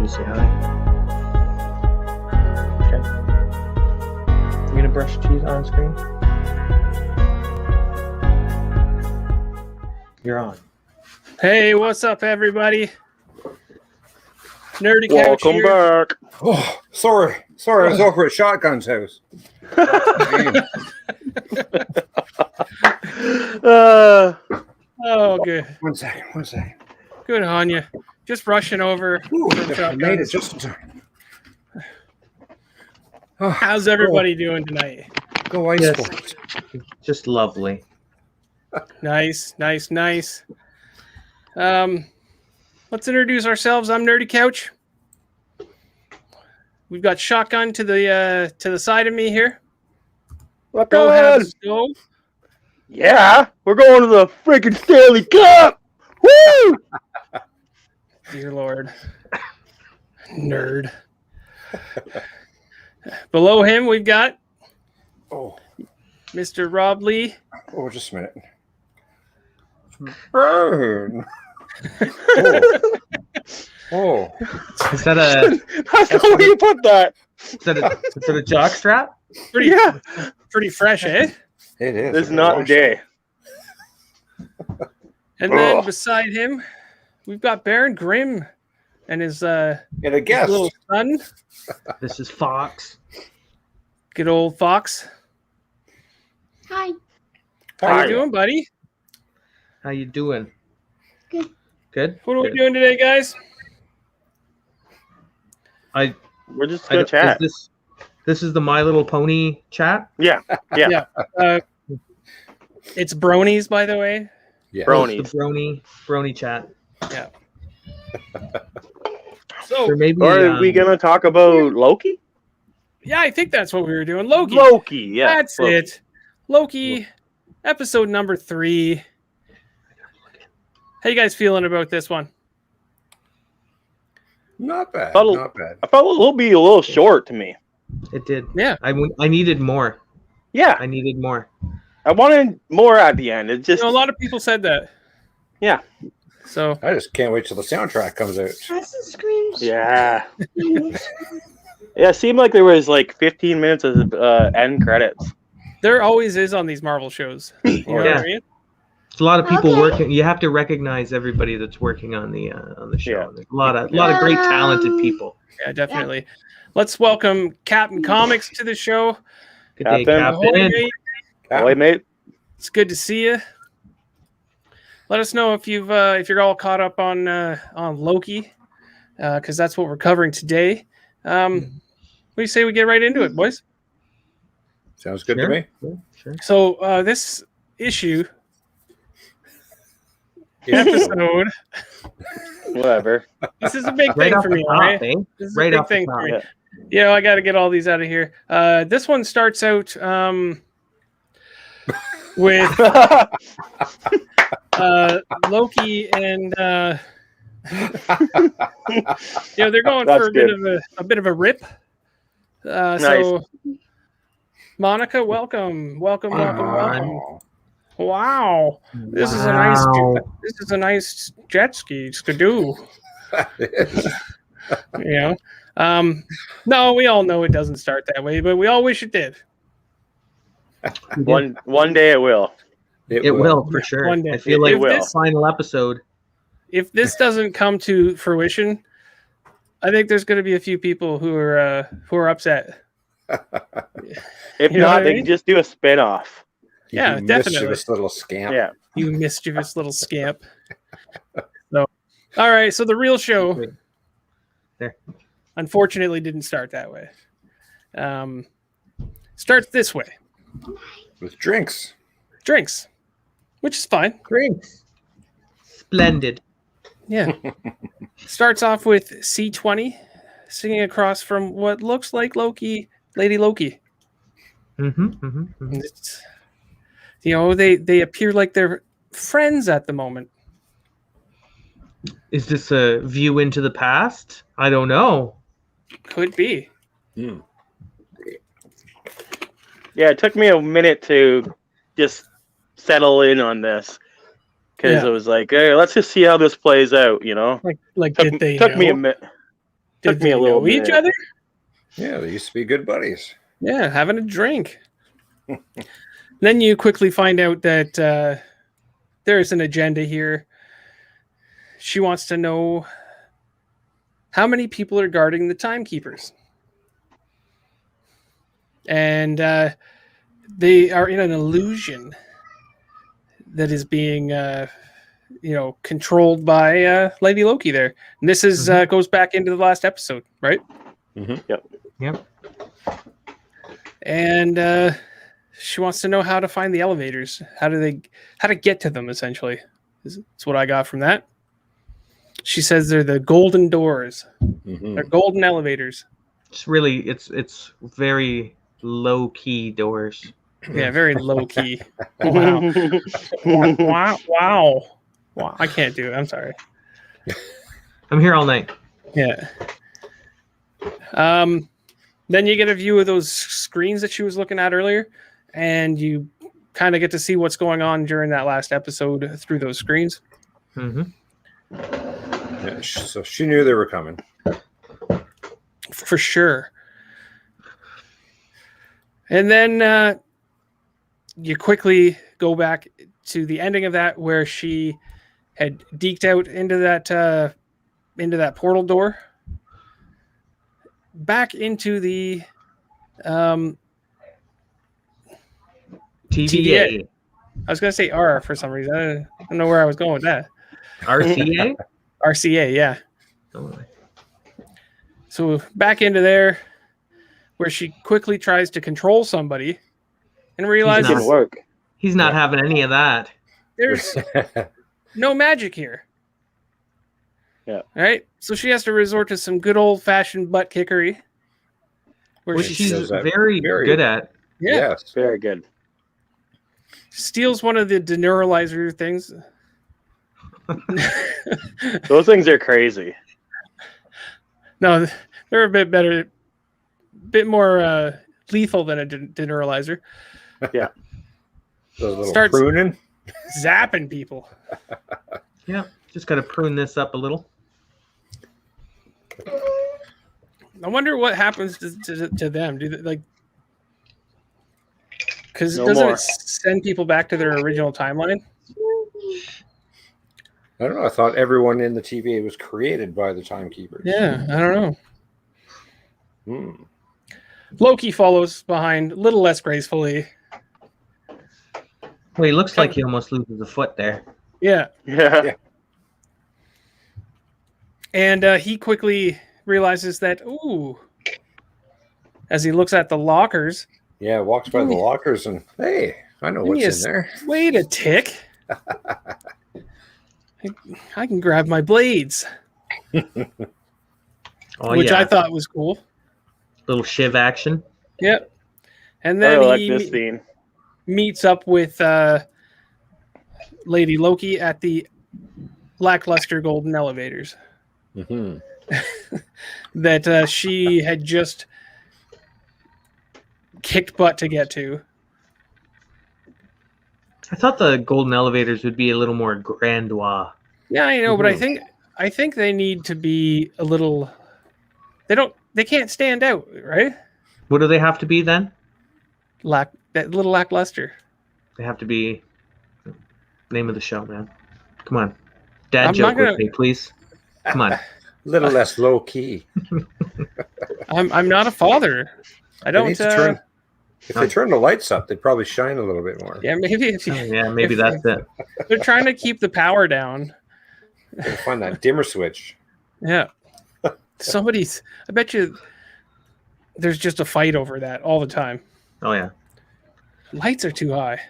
to say hi. Okay. You gonna brush teeth on screen? You're on. Hey, what's up, everybody? Nerdychat Welcome here. back. Oh, sorry, I was over at Shotgun's house. Oh, good. One second. Good on you. Just rushing over Ooh, from I made Shotguns. it just in time. How's everybody doing tonight? Go Ice Yes. Sports. Just lovely. Nice. Let's introduce ourselves. I'm Nerdy Couch. We've got Shotgun to the side of me here. What Go have on? go. Yeah, we're going to the freaking Stanley Cup. Woo! Dear Lord. Nerd. Below him, we've got Oh, Mr. Rob Lee. just a minute. Burn. Oh. Is that a That's the way you put that. is that a jock strap? Pretty fresh, eh? It is. This is not a day. And then Ugh. beside him, we've got Baron Grimm and his And a guest. little son, This is Fox. good old Fox. Hi. How Hi. you doing, buddy? How you doing? Good. Good. What are we Good. doing today, guys? We're just I gonna don't- chat. This is the My Little Pony chat. Yeah. It's bronies, by the way. Yeah. Brony. It's the brony chat. So, Or maybe Or are we gonna talk about Loki? yeah, I think that's what we were doing. Loki. Loki, yeah. That's Loki. it. Loki, episode number 3. How you guys feeling about this one? Not bad. Subtle. Not bad. I felt it'll be a little short to me. It did. Yeah. I needed more. Yeah, I needed more. I wanted more at the end. It just You know, a lot of people said that. Yeah. So, I just can't wait till the soundtrack comes out. Preston screams. yeah. Yeah, it seemed like there was like 15 minutes of end credits. there always is on these Marvel shows. You know what Yeah. I mean? It's a lot of people Okay. working. You have to recognize everybody that's working on the show. Yeah. There's a lot of great talented people. Yeah, definitely. Let's welcome Captain Comics to the show. Good day, Captain. Ahoy, Captain. mate. Boy, mate. It's good to see you. Let us know if you're all caught up on Loki, because that's what we're covering today. What do you say we get right into it, boys? Sounds good Sure. to me. Sure. So this issue Yeah. episode, Whatever. this is a big Right thing off for the me, top, all right? eh? This is Right a big off the thing top. for me. Yeah, I got to get all these out of here. This one starts out with Loki and they're going That's for a bit of a rip. So Monica, welcome. Oh. Wow, this is a nice jet ski skidoo. You know, no, we all know it doesn't start that way, but we all wish it did. One day it will. It will for sure. One day. I feel It like will. this final episode. If this doesn't come to fruition, I think there's going to be a few people who are upset. If You know what not, I they mean? can just do a spin-off. Yeah, You definitely. mischievous little scamp. Yeah. You mischievous little scamp. So, all right. So the real show, There. unfortunately, didn't start that way. Starts this way: With drinks. drinks, which is fine. Drinks. Splendid. Yeah. Starts off with C20 singing across from what looks like Loki, Lady Loki. It's, they appear like they're friends at the moment. Is this a view into the past? I don't know. Could be. Hmm. Yeah, it took me a minute to just settle in on this because Yeah. it was like, hey, let's just see how this plays out. You know, Like did they took me a know? minute. Took Did me they a little know each bit. other? Yeah, they used to be good buddies. Yeah, having a drink. Then you quickly find out that there's an agenda here. She wants to know how many people are guarding the timekeepers. And they are in an illusion that is being, controlled by Lady Loki there. And this is goes back into the last episode, right? Yep. And she wants to know how to find the elevators. How to get to them, essentially. That's what I got from that. She says they're the golden doors. They're golden elevators. It's very low key doors. Yeah, very low key. Wow. Wow. I can't do it. I'm sorry. I'm here all night. Yeah. Then you get a view of those screens that she was looking at earlier, and you kind of get to see what's going on during that last episode through those screens. Mm-hmm. Yeah, so she knew they were coming. For sure. And then you quickly go back to the ending of that where she had deked out into that portal door. Back into the TVA. I was going to say R for some reason. I don't know where I was going with that. RCA? RCA, yeah. Oh, So back into there where she quickly tries to control somebody and realizes Didn't work. he's not having any of that. there's no magic here. Yeah. All right. So she has to resort to some good old fashioned butt kickery. Where Which she she's does that very good at. Yes. Very good. steals one of the deneuralizer things. Those things are crazy. No, they're a bit better, bit more lethal than a deneuralizer. Yeah. Those little Starts- pruning. Zapping people. Yeah, just got to prune this up a little. I wonder what happens to them. Do they, like, because No doesn't more. it send people back to their original timeline? I don't know. I thought everyone in the TVA was created by the timekeepers. Yeah, I don't know. Hmm. Loki follows behind, a little less gracefully. Well, he looks like he almost loses a foot there. Yeah, Yeah. and he quickly realizes that, ooh, as he looks at the lockers, Yeah, walks by the lockers and, hey, I know what's Yes. in there. wait a tick. I can grab my blades, Oh, which yeah. I thought was cool. Little shiv action. Yep. And I then really like he this scene. meets up with Lady Loki at the lackluster golden elevators Mm-hmm. that she had just kicked butt to get to. I thought the golden elevators would be a little more grandiose. Yeah, I know, but Mhm. I think they need to be a little. They can't stand out, right? What do they have to be then? That little lackluster. They have to be name of the show, man. Come on. Dad I'm joke not gonna- with me, please. Come on. A little less low key. I'm not a father. I They don't. need to turn, if they turn the lights up, they'd probably shine a little bit more. Yeah, maybe if Yeah, maybe that's it. they're trying to keep the power down. Gotta find that dimmer switch. Yeah. Somebody's. I bet you. There's just a fight over that all the time. Oh, yeah. Lights are too high.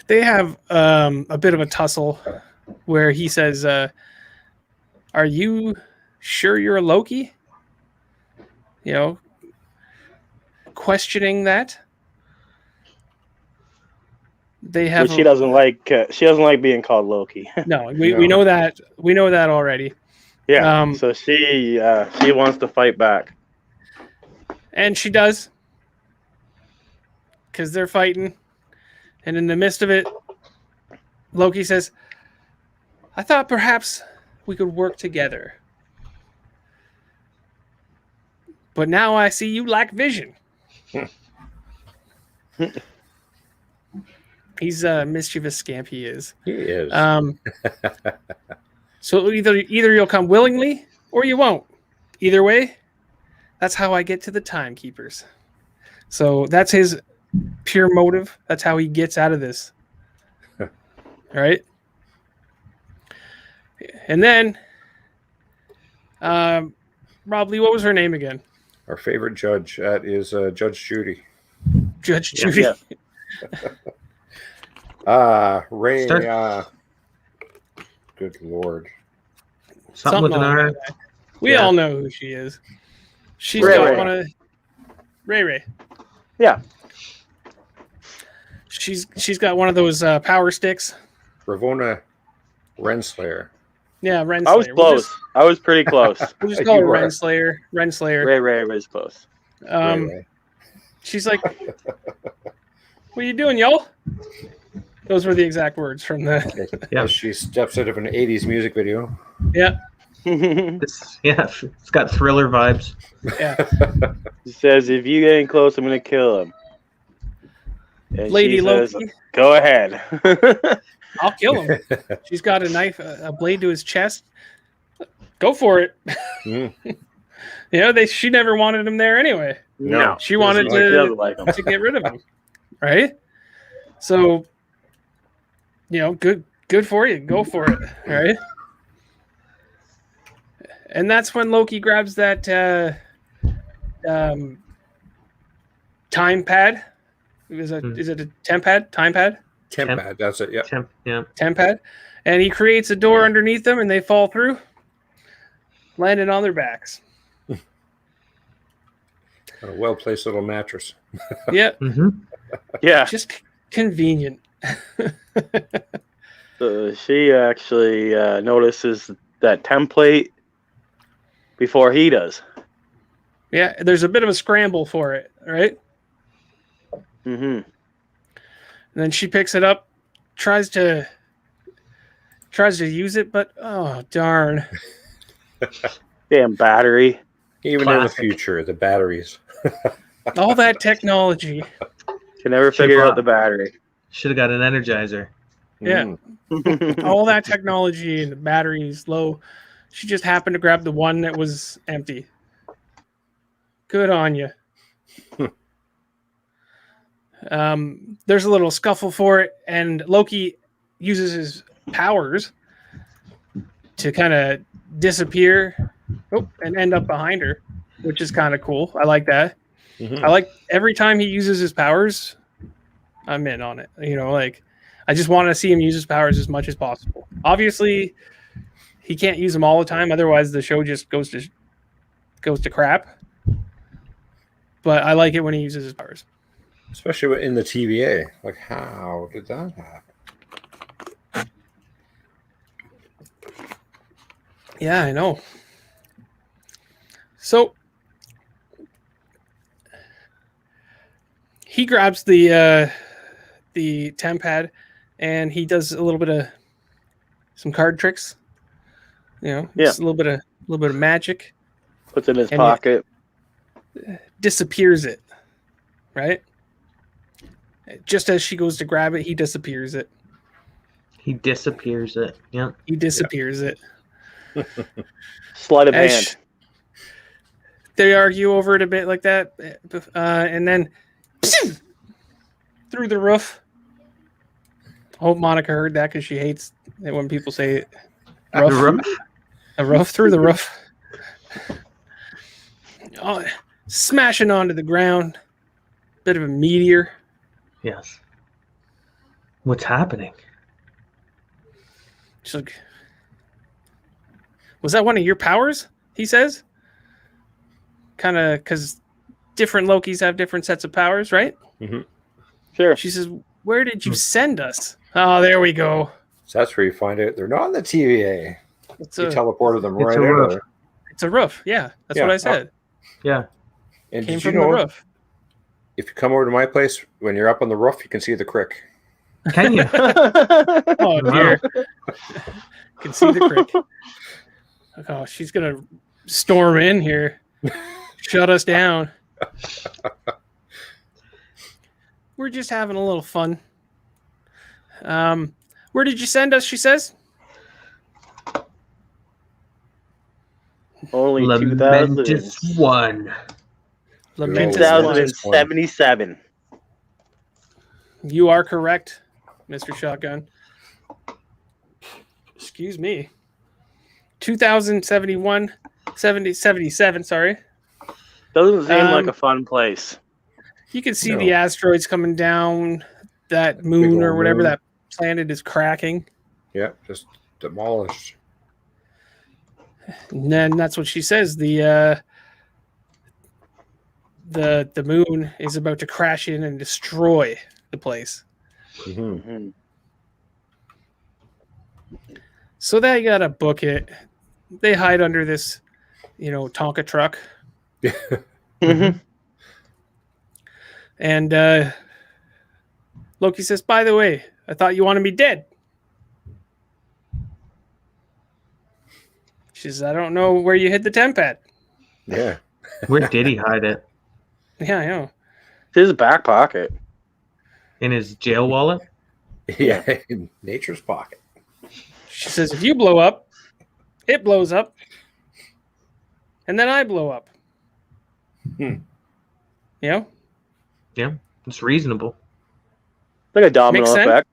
They have a bit of a tussle where he says, "Are you sure you're a Loki?" You know, questioning that. They have. But she doesn't like. She doesn't like being called Loki. No, we know that. We know that already. Yeah. So she wants to fight back. And she does. Because they're fighting. And in the midst of it, Loki says, I thought perhaps we could work together. But now I see you lack vision. He's a mischievous scamp, he is. He is. So either you'll come willingly or you won't. Either way, that's how I get to the timekeepers. So that's his pure motive. That's how he gets out of this. All right. And then, Rob Lee, what was her name again? Our favorite judge. That is Judge Judy. Judge Judy. Yeah. Ray. Start- Good Lord. Something with an on R. that. We Yeah. all know who she is. She's Ray got Ray. one of Ray. Yeah. She's got one of those power sticks. Ravona Renslayer. Yeah, Renslayer. I was close. I was pretty close. We'll just call her You are. Renslayer. Renslayer. Ray was close. Ray. She's like, "What are you doing, y'all?" Those were the exact words from the. Yeah. She steps out of an 80s music video. Yeah, It's got thriller vibes. yeah. He says, if you get in close, I'm going to kill him. And Lady she says, Loki, go ahead. I'll kill him. She's got a knife, a blade to his chest. Go for it. Mm. She never wanted him there anyway. No. She wanted She doesn't like him. to get rid of him, right? So, good for you. Go for it, all right? And that's when Loki grabs that time pad. Is it a temp pad? Time pad? Temp pad, that's it. Yeah. Yeah. Temp pad. And he creates a door underneath them, and they fall through, landing on their backs. A well placed little mattress. Yeah, Mm-hmm. Yeah. just convenient. She actually notices that template before he does. Yeah, there's a bit of a scramble for it, right? Mm-hmm. And then she picks it up, tries to use it, but oh darn! Damn battery. Even in the Classic. future, the batteries. All that technology. Can never Should've figure out bought- the battery. Should have got an energizer. Yeah. Mm. All that technology and the battery's low. She just happened to grab the one that was empty. Good on you. There's a little scuffle for it, and Loki uses his powers to kind of disappear and end up behind her, which is kind of cool. I like that. Mhm. I like every time he uses his powers, I'm in on it. I just want to see him use his powers as much as possible. Obviously, he can't use them all the time, otherwise the show just goes to crap. But I like it when he uses his powers. Especially in the TVA. Like, how did that happen? Yeah, I know. So he grabs the temp pad and he does a little bit of some card tricks. Just a little bit of magic. Puts it in his And pocket. Disappears it, right? Just as she goes to grab it, he disappears it. He disappears it. Yeah. He disappears it. Sleight of As hand. they argue over it a bit like that, and then through the roof. I hope Monica heard that because she hates it when people say The roof. a roof through the roof. Oh, smashing onto the ground. Bit of a meteor. Yes. What's happening? She's like, was that one of your powers? He says. Kind of because different Lokis have different sets of powers, right? Sure. She says, where did you send us? Oh, there we go. So that's where you find out they're not in the TVA. It's You a, teleported them it's right a out roof. of there. it's a roof. Yeah, that's Yeah. what I said. Yeah. And Came did you from the know roof. if you come over to my place, when you're up on the roof, you can see the crick. Can you? Oh dear. Can see the crick. Oh, she's gonna storm in here. Shut us down. We're just having a little fun. Where did you send us? She says. Only Lamentous one. Lamentous Ooh. one. 2077. You are correct, Mr. Shotgun. Excuse me. 2071, 77, sorry. Doesn't seem like a fun place. You can see No. the asteroids coming down, that moon old or whatever moon. that planet is cracking. Yeah, just demolished. And then that's what she says. The moon is about to crash in and destroy the place. Mm-hmm. Mhm. So they gotta book it. They hide under this, Tonka truck. Mhm. And Loki says, by the way, I thought you wanted me dead. She says, I don't know where you hid the temp at. Yeah. Where did he hide it? Yeah, I know. His back pocket. In his jail wallet? Yeah. In nature's pocket. She says, if you blow up, it blows up. And then I blow up. Hmm. You know? Yeah, it's reasonable. Like a domino Makes sense. effect.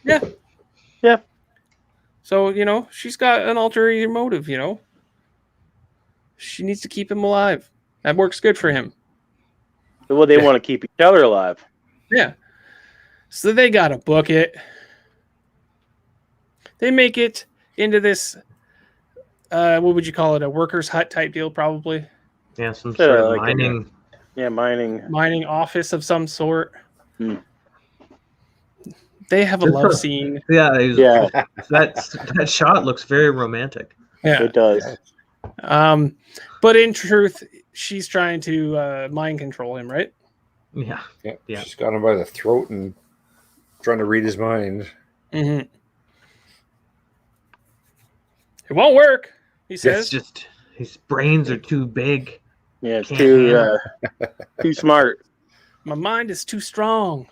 Yeah. Yeah. So, she's got an ulterior motive, She needs to keep him alive. That works good for him. Well, they want to keep each other alive. Yeah. So they got to book it. They make it into this, what would you call it? A worker's hut type deal, probably. Yeah, some sort of like mining. Yeah, mining. Mining office of some sort. Hmm. They have a This love is- scene. Yeah, Yeah, that shot looks very romantic. Yeah. it does. But in truth, she's trying to mind control him, right? Yeah. Yeah. Yeah. She's got him by the throat and trying to read his mind. Mm-hmm. It won't work, he It's says. just his brains are too big. Yeah, it's Can't too smart. My mind is too strong.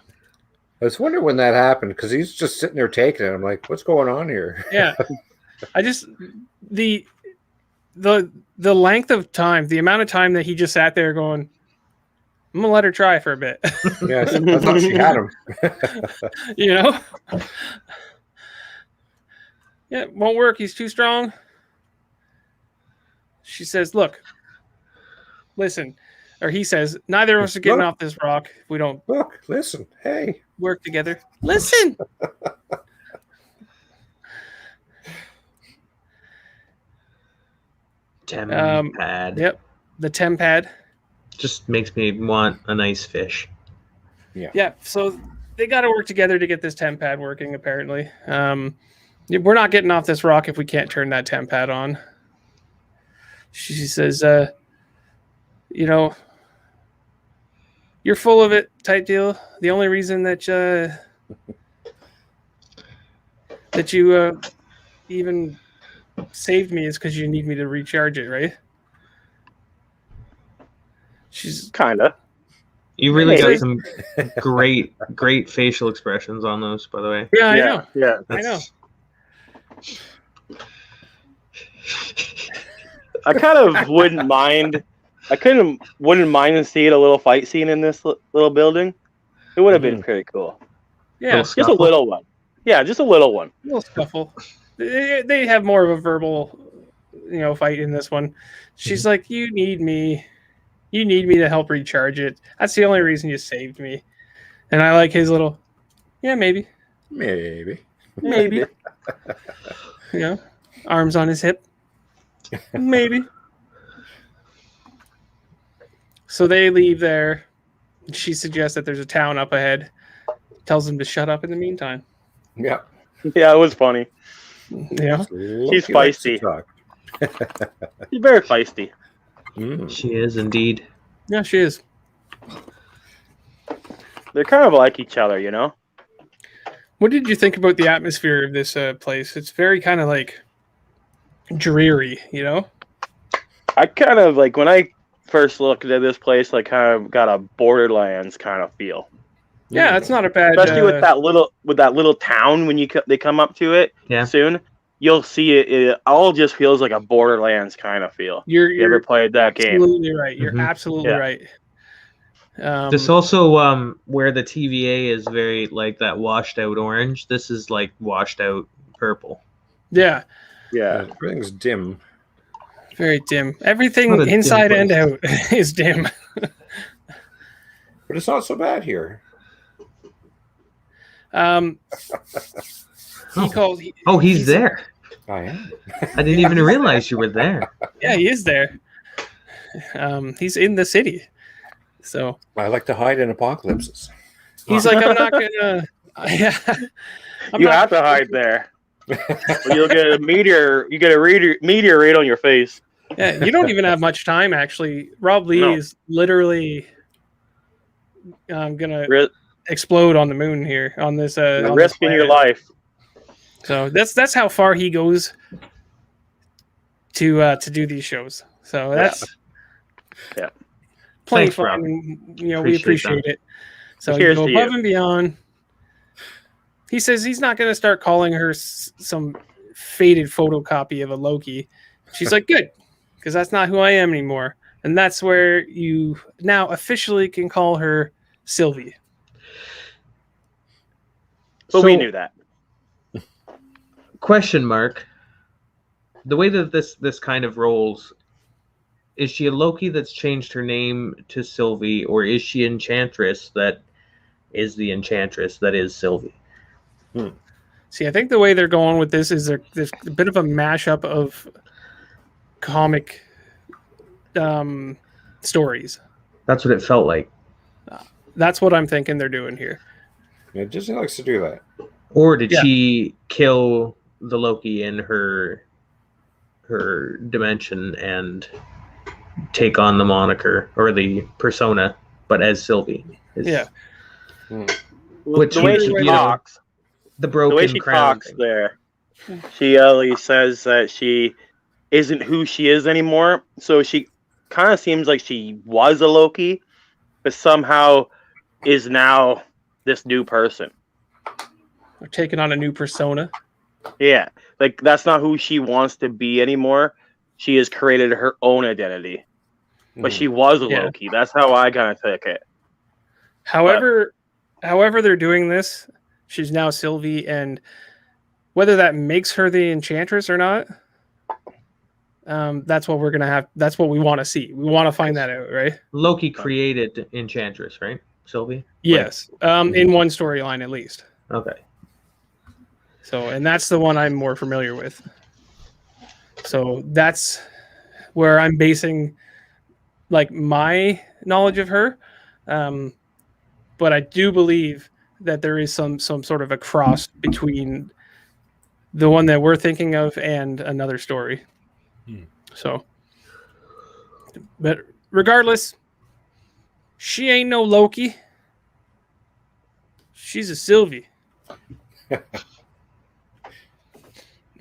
I was wondering when that happened because he's just sitting there taking it. I'm like, what's going on here? Yeah. I just the length of time, the amount of time that he just sat there going, I'm gonna let her try for a bit. Yeah, I thought she had him. Yeah, it won't work. He's too strong. She says, look, listen, or he says, neither of us are getting Look. off this rock if we don't Look, listen, hey. work together. Listen. Tempad. Yep. The tempad. Just makes me want a nice fish. Yeah. So they got to work together to get this tempad working, apparently. We're not getting off this rock if we can't turn that tempad on. She says, you're full of it type deal. The only reason that you even saved me is because you need me to recharge it, right? She's Kinda. You really Hey. got some great facial expressions on those, by the way. yeah, I know. Yeah. I know. I kind of wouldn't mind. Wouldn't mind to see a little fight scene in this little building. It would have been pretty cool. Yeah, Little Just a scuffle. little one. Yeah, just a little one. little scuffle. They have more of a verbal, fight in this one. She's like, "You need me to help recharge it. That's the only reason you saved me." And I like his little, yeah, maybe, Maybe. arms on his hip, maybe. So they leave there. She suggests that there's a town up ahead. Tells him to shut up in the meantime. Yeah. Yeah, it was funny. Yeah. She's Loki likes to feisty. talk. She's very feisty. Mm. She is indeed. Yeah, she is. They're kind of like each other, you know? What did you think about the atmosphere of this place? It's very kind of like dreary, you know? I kind of like when I first looked at this place, like kind of got a Borderlands kind of feel. Yeah, that's not a bad. Especially with that little town when they come up to it soon, you'll see it. It all just feels like a Borderlands kind of feel. You ever played that game? Absolutely right. You're absolutely right. This also where the TVA is very like that washed out orange. This is like washed out purple. Yeah. Yeah. Everything's dim. Very dim. Everything inside and out is dim. But it's not so bad here. He's there. I am. I didn't even realize you were there. Yeah, he is there. He's in the city. So I like to hide in apocalypses. He's like, I'm not gonna. You have to hide there. You'll get a meteor. You get a meteorite on your face. Yeah, you don't even have much time. Actually, Rob Lee is literally gonna explode on the moon here on this. Risking your life. So that's how far he goes to do these shows. So that's plenty Thanks, fun. Rob. And, we appreciate it. So Cheers you go to above you. and beyond. He says he's not going to start calling her some faded photocopy of a Loki. She's like, good, because that's not who I am anymore. And that's where you now officially can call her Sylvie. But we knew that. Question mark. The way that this kind of rolls, is she a Loki that's changed her name to Sylvie, or is she Enchantress that is the Enchantress that is Sylvie? See, I think the way they're going with this is there's a bit of a mashup of comic stories. That's what it felt like. That's what I'm thinking they're doing here. Yeah, Disney likes to do that. Or did she kill the Loki in her dimension and take on the moniker or the persona, but as Sylvie? Which The way she talks. The broken The way she crown talks thing. there, she always says that she isn't who she is anymore. So she kind of seems like she was a Loki, but somehow is now this new person. They're taking on a new persona. Yeah, like that's not who she wants to be anymore. She has created her own identity, but she was a Loki. That's how I kind of took it. However they're doing this, she's now Sylvie, and whether that makes her the Enchantress or not, that's what we're gonna have. That's what we want to see. We want to find that out, right? Loki created Enchantress, right? Sylvie? Yes, in one storyline at least. Okay. So, and that's the one I'm more familiar with. So that's where I'm basing like my knowledge of her. But I do believe that there is some sort of a cross between the one that we're thinking of and another story. So, but regardless, she ain't no Loki. She's a Sylvie.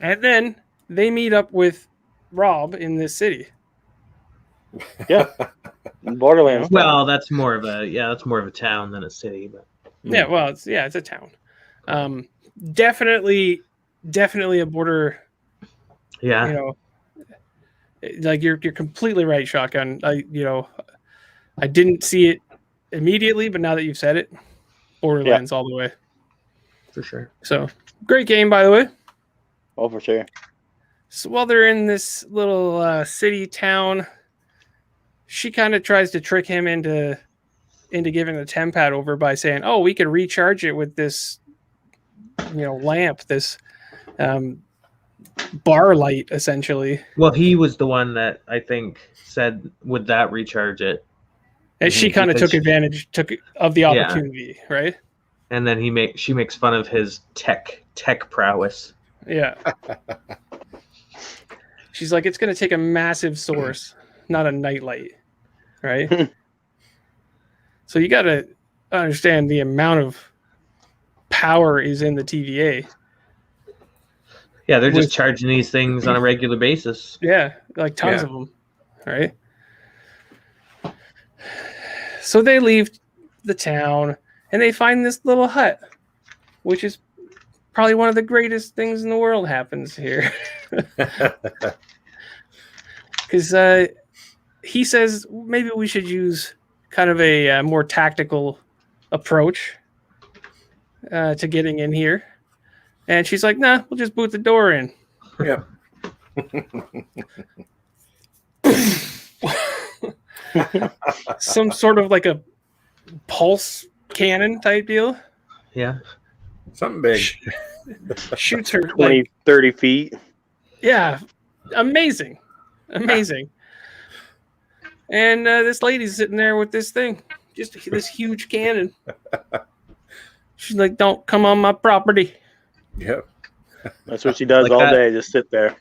And then they meet up with Rob in this city. Yeah, Borderlands. Well, that's more of a town than a city, but yeah, well, it's a town. Definitely a border. yeah, like you're completely right, Shotgun. I didn't see it immediately, but now that you've said it, Borderlands all the way for sure. So great game, by the way. Oh, for sure. So while they're in this little city town, she kind of tries to trick him into giving the TemPad over by saying, "Oh, we could recharge it with this, lamp, this bar light, essentially." Well, he was the one that I think said, "Would that recharge it?" And she kind of took advantage of the opportunity, right? And then she makes fun of his tech prowess. Yeah. She's like, it's going to take a massive source, not a nightlight, right? So you got to understand the amount of power is in the TVA. Yeah, they're just charging these things on a regular basis. Yeah, like tons Yeah. of them, right? So they leave the town and they find this little hut, which is probably one of the greatest things in the world happens here. Because he says maybe we should use kind of a more tactical approach to getting in here. And she's like, nah, we'll just boot the door in. Yeah. Some sort of like a pulse cannon type deal. Yeah. Something big. Shoots her 20, like, 30 feet. yeah, amazing. And this lady's sitting there with this thing, just this huge cannon. She's like, don't come on my property. Yep. That's what she does Like all that. day, just sit there.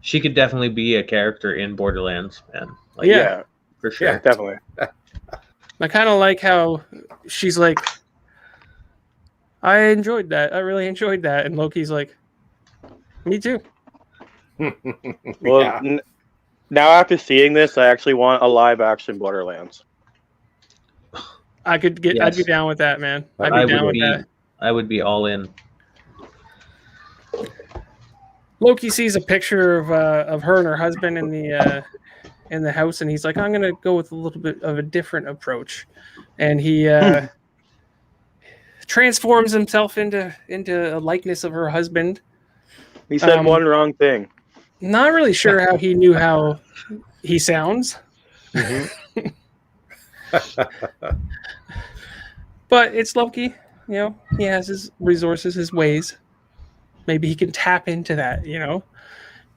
She could definitely be a character in Borderlands, man. Like, Yeah. for sure. Yeah, definitely. I kind of like how she's like, I enjoyed that. I really enjoyed that. And Loki's like, me too. Well, Yeah. now after seeing this, I actually want a live action Borderlands. I'd be Yes. down with that, man. I'd I be down would with be. that. I would be all in. Loki sees a picture of her and her husband in the house, and he's like, I'm gonna go with a little bit of a different approach, and he transforms himself into a likeness of her husband. He said one wrong thing. Not really sure how he knew how he sounds, but it's Loki. You know, he has his resources, his ways. Maybe he can tap into that. You know,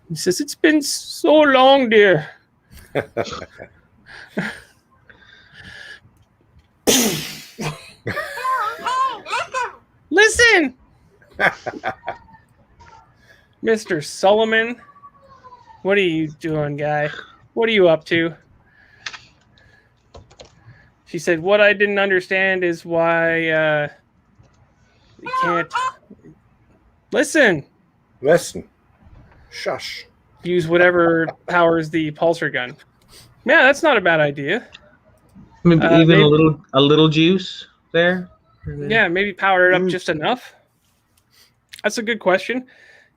he says, "It's been so long, dear." Listen, Mr. Solomon, what are you doing, guy? What are you up to? She said, what I didn't understand is why we can't... Listen, Shush. use whatever powers the pulsar gun. Yeah, that's not a bad idea. I mean, even maybe- a little juice there. Yeah, maybe power it up just enough. That's a good question.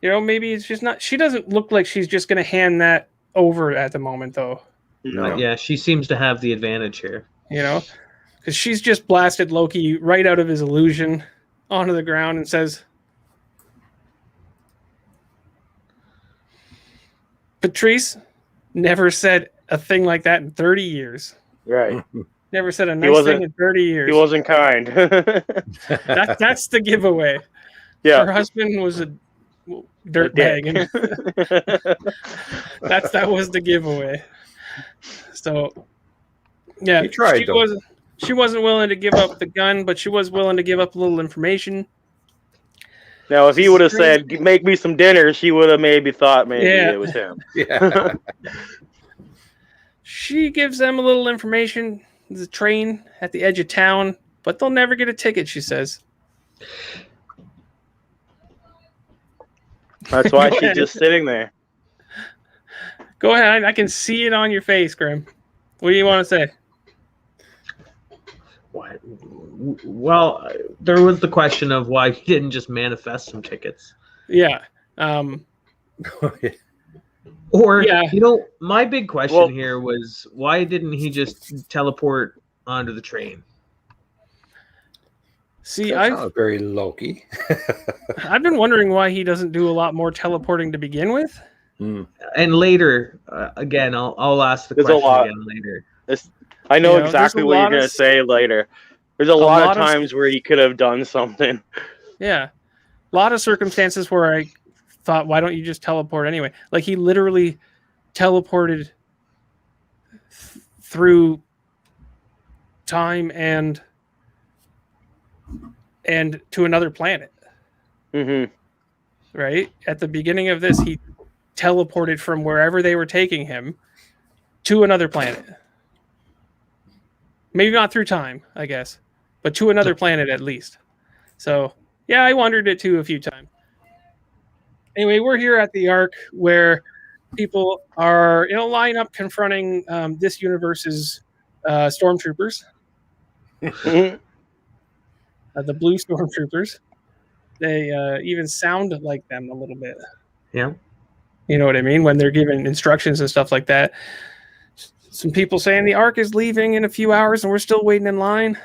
You know, maybe it's just not... She doesn't look like she's just going to hand that over at the moment, though. No. Yeah, she seems to have the advantage here. You know? Because she's just blasted Loki right out of his illusion onto the ground and says... Patrice never said a thing like that in 30 years. Right. Never said a nice thing in 30 years. He wasn't kind. That's the giveaway. Her Yeah. husband was a dirtbag. And that was the giveaway. So, yeah, He tried, though. she wasn't willing to give up the gun, but she was willing to give up a little information. Now, if he would have said, make me some dinner, she would have maybe thought maybe Yeah. it was him. Yeah. She gives them a little information. There's a train at the edge of town, but they'll never get a ticket, she says. That's why Go she's ahead. just sitting there. Go ahead. I can see it on your face, Grim. What do you want to say? What? Well, there was the question of why he didn't just manifest some tickets. Yeah. Or, Yeah. you know, my big question Well- here was why didn't he just teleport onto the train? See, That's not very Loki. I've been wondering why he doesn't do a lot more teleporting to begin with. And later, again, I'll ask the There's a question lot. again later. I know You know, exactly there's a what you're lot of going to s- say later. There's a lot of lot of s- times where he could have done something. Yeah. A lot of circumstances where I thought, why don't you just teleport anyway? Like he literally teleported through time and to another planet, Mm-hmm. right? At the beginning of this, he teleported from wherever they were taking him to another planet. Maybe not through time, I guess, but to another planet at least. So Yeah, I wondered it too a few times. Anyway, we're here at the Ark where people are in a lineup confronting this universe's stormtroopers, Mhm. the blue stormtroopers. They even sound like them a little bit. Yeah. You know what I mean? When they're given instructions and stuff like that. Some people saying the Ark is leaving in a few hours and we're still waiting in line.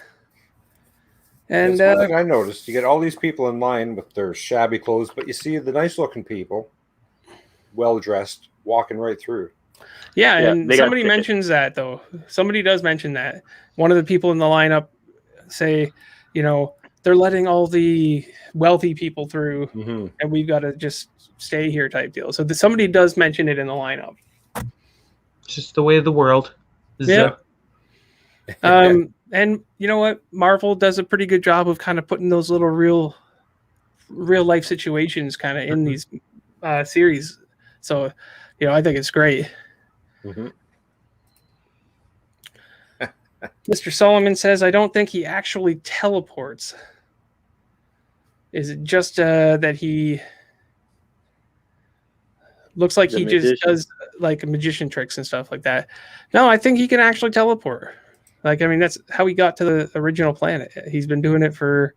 And That's one thing I noticed. You get all these people in line with their shabby clothes, but you see the nice-looking people, well-dressed, walking right through. yeah, Yeah, and they got somebody tickets. mentions that though. Somebody does mention that. One of the people in the lineup say, you know, they're letting all the wealthy people through Mm-hmm. and we've got to just stay here type deal. So somebody does mention it in the lineup. It's just the way of the world. Yeah. And you know what? Marvel does a pretty good job of kind of putting those little real life situations kind of in these series. So, you know, I think it's great. Mm-hmm. Mr. Solomon says, I don't think he actually teleports. Is it just that he looks like The he just magician. does like magician tricks and stuff like that? No, I think he can actually teleport. Like, I mean, that's how he got to the original planet. He's been doing it for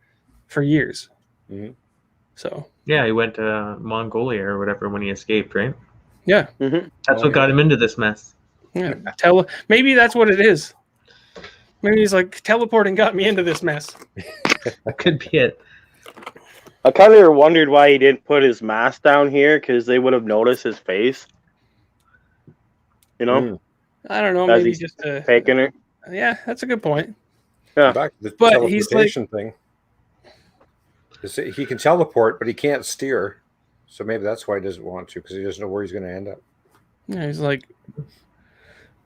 years. Mm-hmm. So, Yeah, he went to Mongolia or whatever when he escaped, right? yeah. Mhm. That's Oh, what yeah. got him into this mess. Yeah. Maybe that's what it is. Maybe he's like, teleporting got me into this mess. That could be it. I kind of wondered why he didn't put his mask down here, because they would have noticed his face. You know, Mm. I don't know. as Maybe he's just taking it. yeah, that's a good point. Yeah. Back to the But he's teleportation thing. He can teleport, but he can't steer. So maybe that's why he doesn't want to, because he doesn't know where he's going to end up. Yeah, he's like,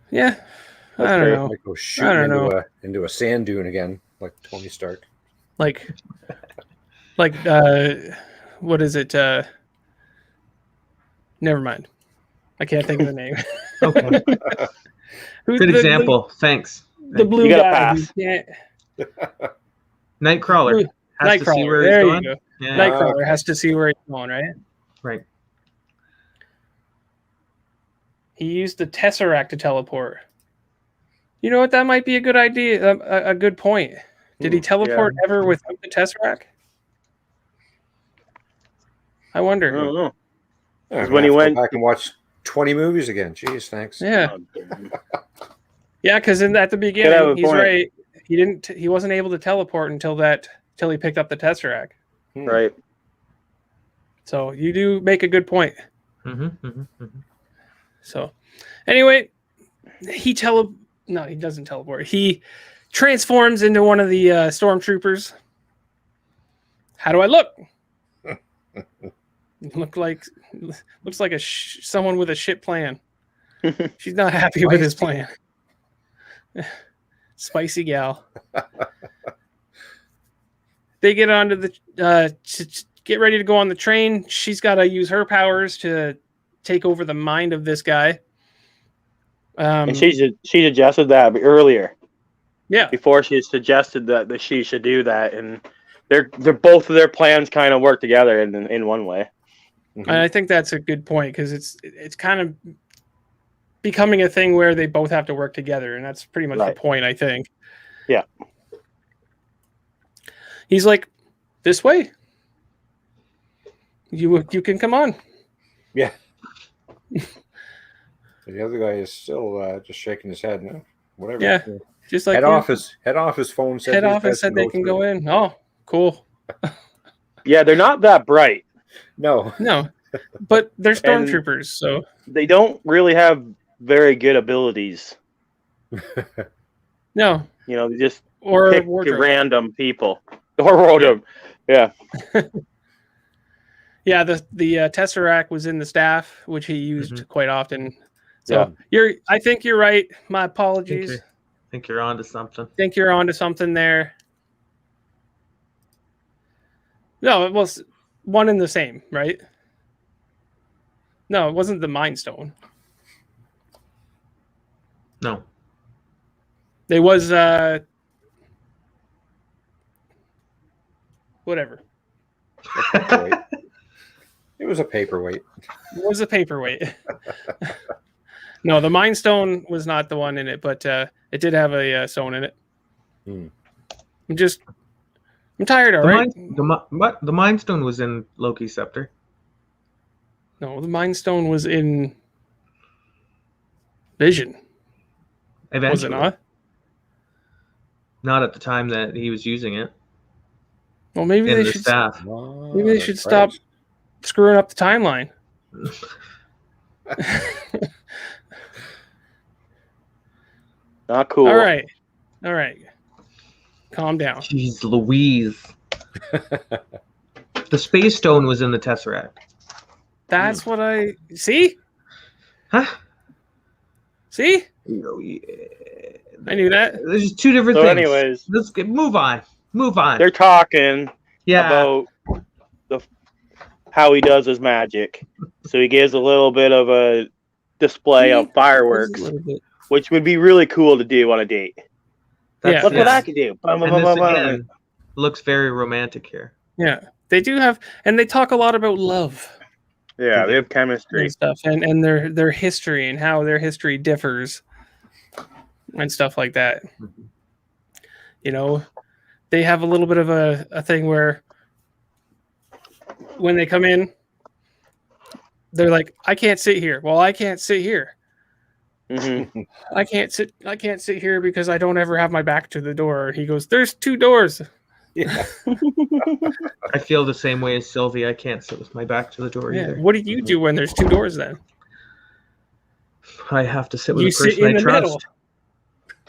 yeah, I That's don't fair. know. Might go shooting into a sand dune again, like Tony Stark. Like what is it? Never mind. I can't think of the name. Okay. Who's Good the example. Thanks. The blue You gotta guy. pass. Yeah, Nightcrawler has to see Nightcrawler. where There he's you going. go. Yeah. Nightcrawler okay. has to see where he's going, right? Right. He used the Tesseract to teleport. You know what? That might be a good idea. A good point. Did he teleport ever without the Tesseract? I I wonder. don't know. Yeah, When he have to went- go back and watch 20 movies again. Jeez, thanks. Yeah, Oh, yeah. Because at the have a beginning, he's point. right. He wasn't able to teleport until he picked up the Tesseract. right. So you do make a good point. Mm-hmm. So anyway, he doesn't teleport. He transforms into one of the stormtroopers. How do I look? Looks like someone with a shit plan. She's not happy with his plan. Spicy gal. They get onto the get ready to go on the train. She's got to use her powers to take over the mind of this guy. And she suggested that earlier. Yeah. Before she suggested that she should do that, and they're both of their plans kind of work together in one way. Mm-hmm. And I think that's a good point because it's kind of becoming a thing where they both have to work together, and that's pretty much Right. the point, I think. Yeah. He's like, this way. You can come on. Yeah. The other guy is still just shaking his head. No, whatever. Yeah. Just like Head office phone said head these office guys said they can go through. in. Oh, cool. Yeah, they're not that bright. No. No, but they're And- stormtroopers, so They don't really have very good abilities. no. You know, they just Or pick wardrobe. random people or wardrobe. Yeah. Yeah, the Tesseract was in the staff, which he used quite often. So I think you're right. My apologies. I think you're onto something. Think you're onto something there. No, it was one and the same, right? No, it wasn't the Mind Stone. No. It was whatever. A paperweight. It was a paperweight. It was a paperweight. No, the Mind Stone was not the one in it, but it did have a stone in it. Hmm. I'm tired, all right? The Mind Stone was in Loki's scepter. No, the Mind Stone was in Vision. Eventually. Was it not? Not at the time that he was using it. Well, maybe In they the should. staff. Maybe they should stop screwing up the timeline. Not cool. All right. Calm down. Jeez Louise. The Space Stone was in the Tesseract. That's what I see. Huh? See? Oh, yeah. I knew that. There's two different So things. anyways. Let's move on. They're talking Yeah. about how he does his magic. So he gives a little bit of a display of fireworks, which would be really cool to do on a date. Yeah. Look what I can do. And this again looks very romantic here. Yeah. They do have, and they talk a lot about love. Yeah, they have chemistry and stuff, and their history and how their history differs and stuff like that. Mm-hmm. You know, they have a little bit of a thing where when they come in, they're like, I can't sit here. Well, I can't sit here. Mm-hmm. I can't sit here because I don't ever have my back to the door. He goes, there's 2 doors. Yeah. I feel the same way as Sylvie. I can't sit with my back to the door either. What do you do when there's 2 doors then? I have to sit with You a person sit in I the trust. middle.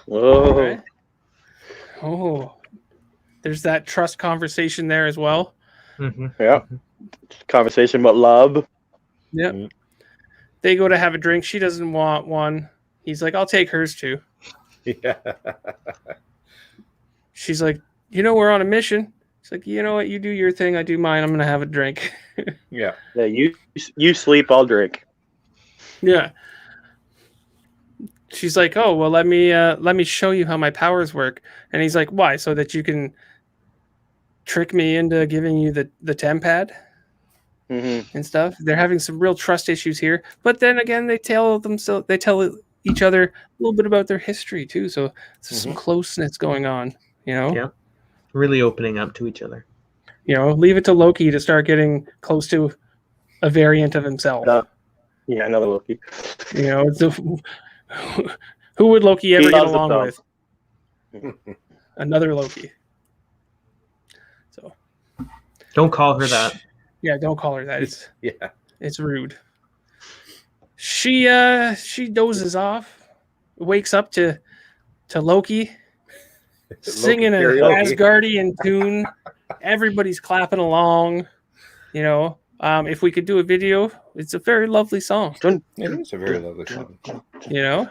Whoa. Right? Oh, there's that trust conversation there as well. Mm-hmm. Yeah. Conversation about love. Yep. Mhm. They go to have a drink. She doesn't want one. He's like, I'll take hers too. Yeah. She's like, you know, we're on a mission. He's like, you know what? You do your thing. I do mine. I'm going to have a drink. Yeah. Yeah, you sleep, I'll drink. Yeah. She's like, oh, well, let me show you how my powers work. And he's like, why? So that you can trick me into giving you the tempad Mm-hmm. and stuff. They're having some real trust issues here. But then again, they tell each other a little bit about their history too. So there's some closeness going on, you know? Yeah. Really opening up to each other. You know, leave it to Loki to start getting close to a variant of himself. Yeah, another Loki. You know, who would Loki ever He get loves along himself. with? Another Loki. So Don't call her that. yeah, don't call her that. Yeah. It's rude. She dozes off, wakes up to Loki singing an karaoke. Asgardian tune. Everybody's clapping along. You know, if we could do a video, it's a very lovely song. It is a very lovely song. You know,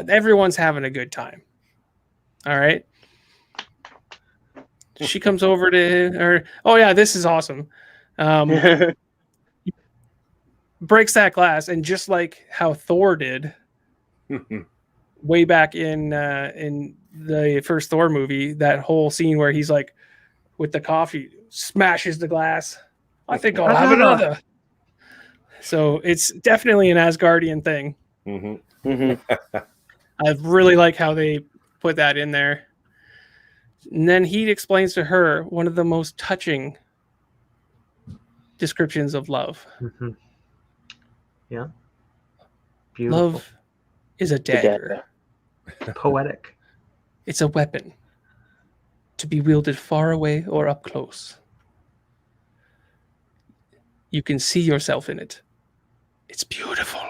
everyone's having a good time. All right. She comes over to her. Oh yeah, this is awesome. Breaks that glass, and just like how Thor did way back in the first Thor movie, that whole scene where he's like with the coffee, smashes the glass. I think I'll have another. So it's definitely an Asgardian thing. Mm-hmm. Mm-hmm. I really like how they put that in there. And then he explains to her one of the most touching descriptions of love. Mm-hmm. Yeah. Beautiful. Love is a dagger. Poetic. It's a weapon to be wielded far away or up close. You can see yourself in it. It's beautiful.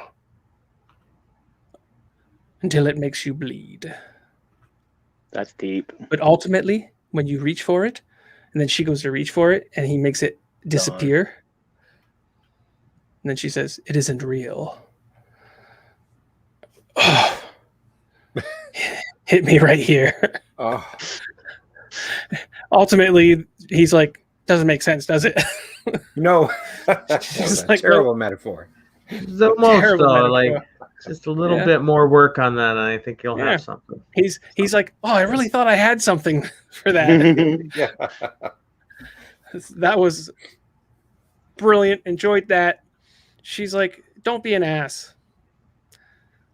Until it makes you bleed. That's deep. But ultimately, when you reach for it, and then she goes to reach for it, and he makes it disappear. And then she says, it isn't real. Oh. Hit me right here. Oh. Ultimately, he's like, doesn't make sense, does it? No. She's A like, terrible metaphor. It's almost Terrible metaphor. like just a little bit more work on that, and I think you'll have something. He's like, oh, I really thought I had something for that. Yeah. That was brilliant. Enjoyed that. She's like, don't be an ass.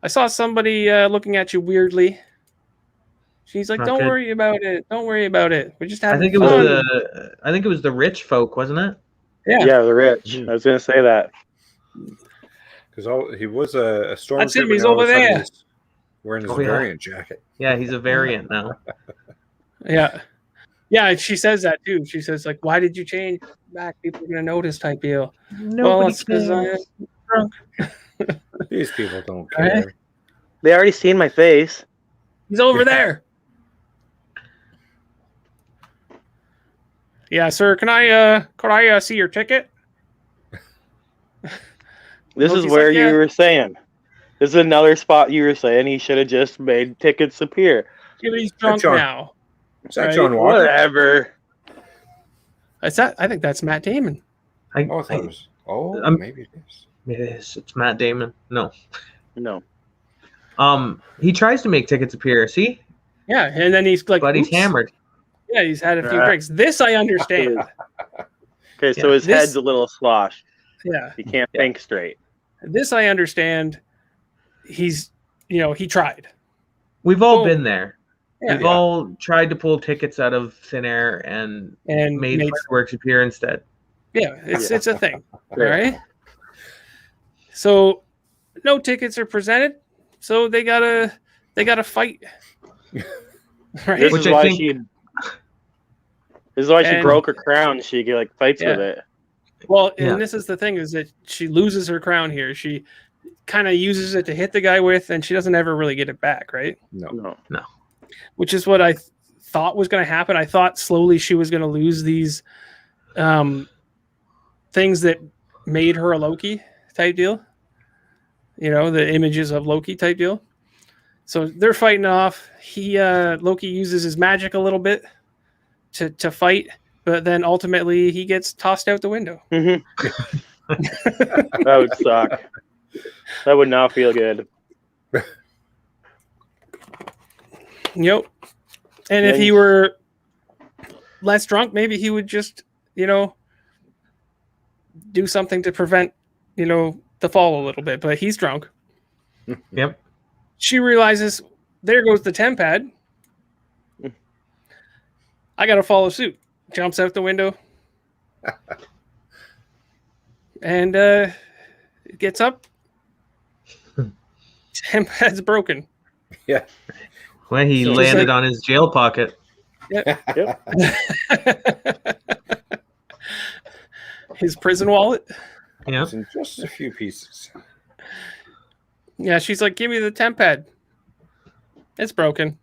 I saw somebody looking at you weirdly. She's like, Not don't good. worry about it. Don't worry about it. We're just I having think it was fun. I think it was the rich folk, wasn't it? Yeah, the rich. I was gonna say that. Because he was a stormtrooper. That's him, he's now all of over a sudden there. He's wearing his Oh, yeah. variant jacket. Yeah, he's a variant now. Yeah. Yeah, she says that too. She says, like, why did you change back? People are going to notice type deal. Nobody it's because I'm cares. drunk. These people don't All care. right. They already seen my face. He's over there. Yeah, sir. Could I see your ticket? This is Loki's where like, yeah. you were saying. This is another spot you were saying he should have just made tickets appear. Yeah, but he's drunk John. now. Is that Right. John Walker? Whatever. I think that's Matt Damon. Oh, I thought it was. Oh, I'm- maybe it is. It is. It's Matt Damon. No. No. He tries to make tickets appear. See, Yeah, and then he's like, but he's "Oops." hammered. Yeah, he's had a few Yeah. drinks. This I understand. Okay, so Yeah. his head's a little sloshed. Yeah, He can't Yeah. think straight. this I understand. He's, he tried. We've all Oh. been there. Yeah, We've all tried to pull tickets out of thin air and and made made, fireworks appear instead. it's a thing. All Yeah. right. So, no tickets are presented. So they gotta fight. Right. This Which is I why think- she. This is why she And- broke her crown. She like fights Yeah. with it. Well, Yeah. and this is the thing is that she loses her crown here. She kind of uses it to hit the guy with, and she doesn't ever really get it back, right? No. No. Which is what I thought was going to happen. I thought slowly she was going to lose these things that made her a Loki type deal. The images of Loki type deal. So they're fighting off. Loki uses his magic a little bit to fight, but then ultimately he gets tossed out the window. That would suck. That would not feel good. Yep. And if he were less drunk, maybe he would just, do something to prevent, the fall a little bit. But he's drunk. Yep. She realizes there goes the tempad. I got to follow suit. Jumps out the window. And gets up. Tempad's broken. Yeah. Well, he So- landed like- on his jail pocket. His prison wallet. Yeah. It's in just a few pieces. Yeah, she's like, give me the tempad. It's broken.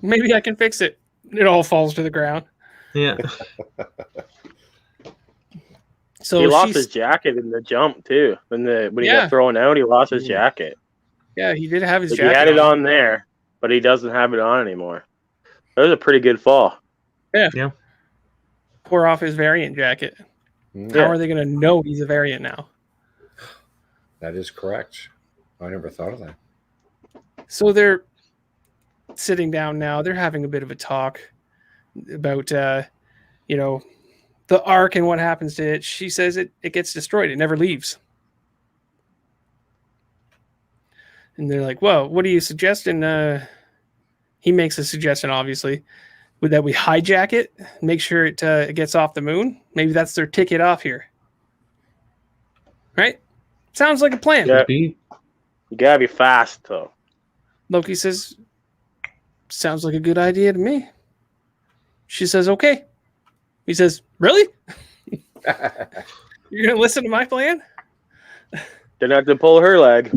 Maybe I can fix it. It all falls to the ground. Yeah. So he lost she's, his jacket in the jump too. When he Yeah. got thrown out, he lost his jacket. yeah, he did have his Like, jacket. he had it on there, but he doesn't have it on anymore. That was a pretty good fall. Pour off his variant jacket. Mm, How are they going to know he's a variant now? That is correct. I never thought of that. So they're sitting down now. They're having a bit of a talk about, the Ark and what happens to it. She says it gets destroyed. It never leaves. And they're like, well, what are you suggesting? He makes a suggestion, obviously, that we hijack it, make sure it gets off the moon. Maybe that's their ticket off here. Right? Sounds like a plan. Yeah. Be- You gotta be fast though. Loki says, sounds like a good idea to me. She says, okay. He says, really? You're going to listen to my plan? Didn't have to pull her leg.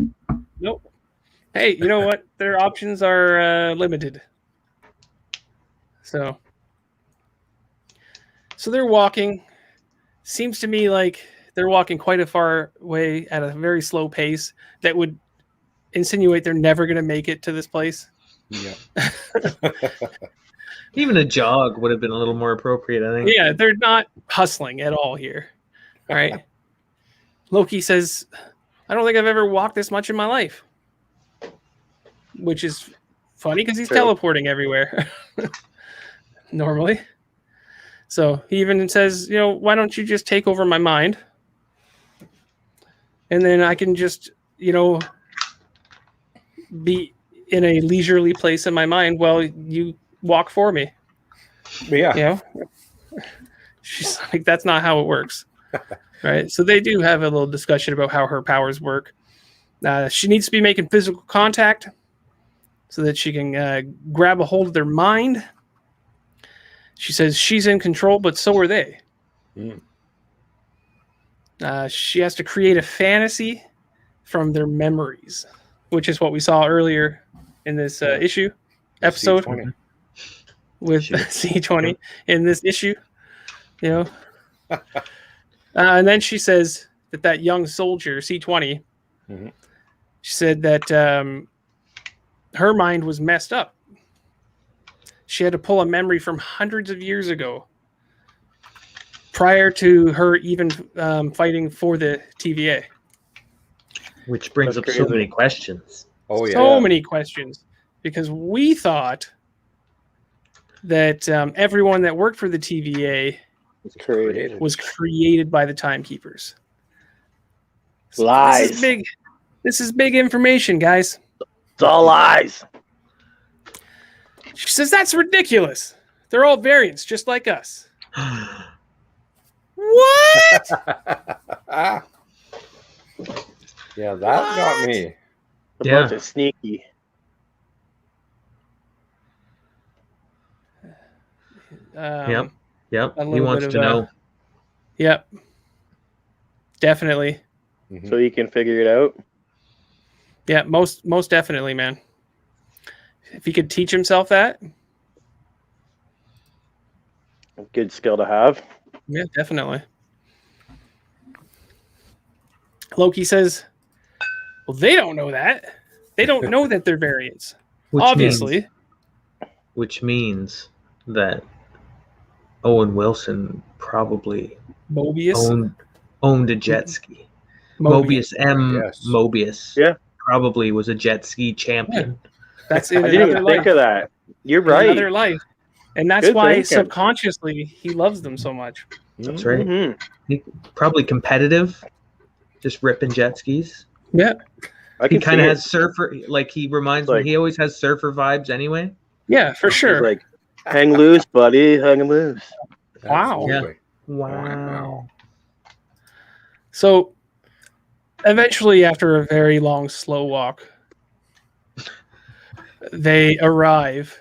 Nope. Hey, you know what? Their options are limited. So they're walking. Seems to me like they're walking quite a far way at a very slow pace that would insinuate they're never going to make it to this place. Yeah. Even a jog would have been a little more appropriate, I think. Yeah, they're not hustling at all here. All right. Loki says, I don't think I've ever walked this much in my life. Which is funny because he's True. teleporting everywhere. Normally. So he even says, why don't you just take over my mind? And then I can just, be in a leisurely place in my mind while you walk for me. Yeah. She's like, that's not how it works. Right. So they do have a little discussion about how her powers work. She needs to be making physical contact so that she can grab a hold of their mind. She says she's in control, but so are they. Mm. She has to create a fantasy from their memories, which is what we saw earlier in this episode C20. with C20 in this issue. And then she says that young soldier, C20, she said that her mind was messed up. She had to pull a memory from hundreds of years ago, prior to her even fighting for the TVA. Which brings up so many questions. Oh, yeah. So many questions. Because we thought that everyone that worked for the TVA was created by the Timekeepers. Lies. This is big information, guys. It's all lies. She says that's ridiculous. They're all variants, just like us. What? Yeah, that got me. A bunch of sneaky. Yep. A He little wants bit to of know. Yep. Definitely. So you can figure it out. Yeah, most definitely, man. If he could teach himself that. A good skill to have. Yeah, definitely. Loki says, well, they don't know that. They don't know that they're variants. Obviously. Which means that Owen Wilson probably Mobius owned a jet ski. Mobius Mobius probably was a jet ski champion. Yeah. That's in I didn't another even life. think of that. You're right. In another life. And that's Good why thinking. subconsciously he loves them so much. That's right. Mhm. He, probably competitive, just ripping jet skis. Yeah. He kind of has surfer, like he reminds me. He always has surfer vibes anyway. Yeah, for sure. He's like, hang loose, buddy, hang loose. Wow. Absolutely. Wow. So eventually, after a very long, slow walk, they arrive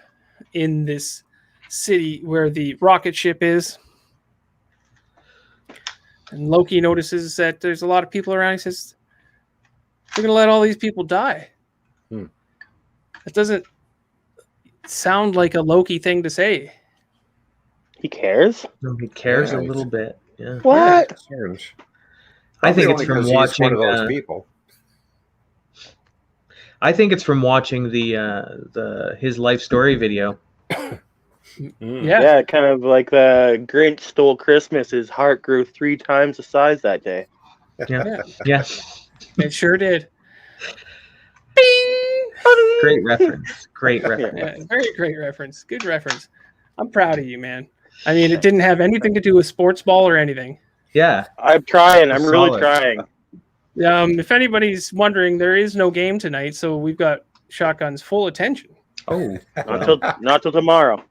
in this city where the rocket ship is. And Loki notices that there's a lot of people around. He says, we're going to let all these people die. That doesn't sound like a Loki thing to say. He cares? No, he cares a little bit. Yeah. What? I think it's from watching one of those people. I think it's from watching the his life story video. Yeah, kind of like the Grinch stole Christmas. His heart grew 3 times the size that day. Yeah. It sure did. Great reference. Great reference. Yeah, very great reference. Good reference. I'm proud of you, man. I mean, it didn't have anything to do with sports ball or anything. Yeah. I'm trying. I'm really Solid. trying. If anybody's wondering, there is no game tonight, so we've got Shotgun's full attention. Oh. Not till tomorrow.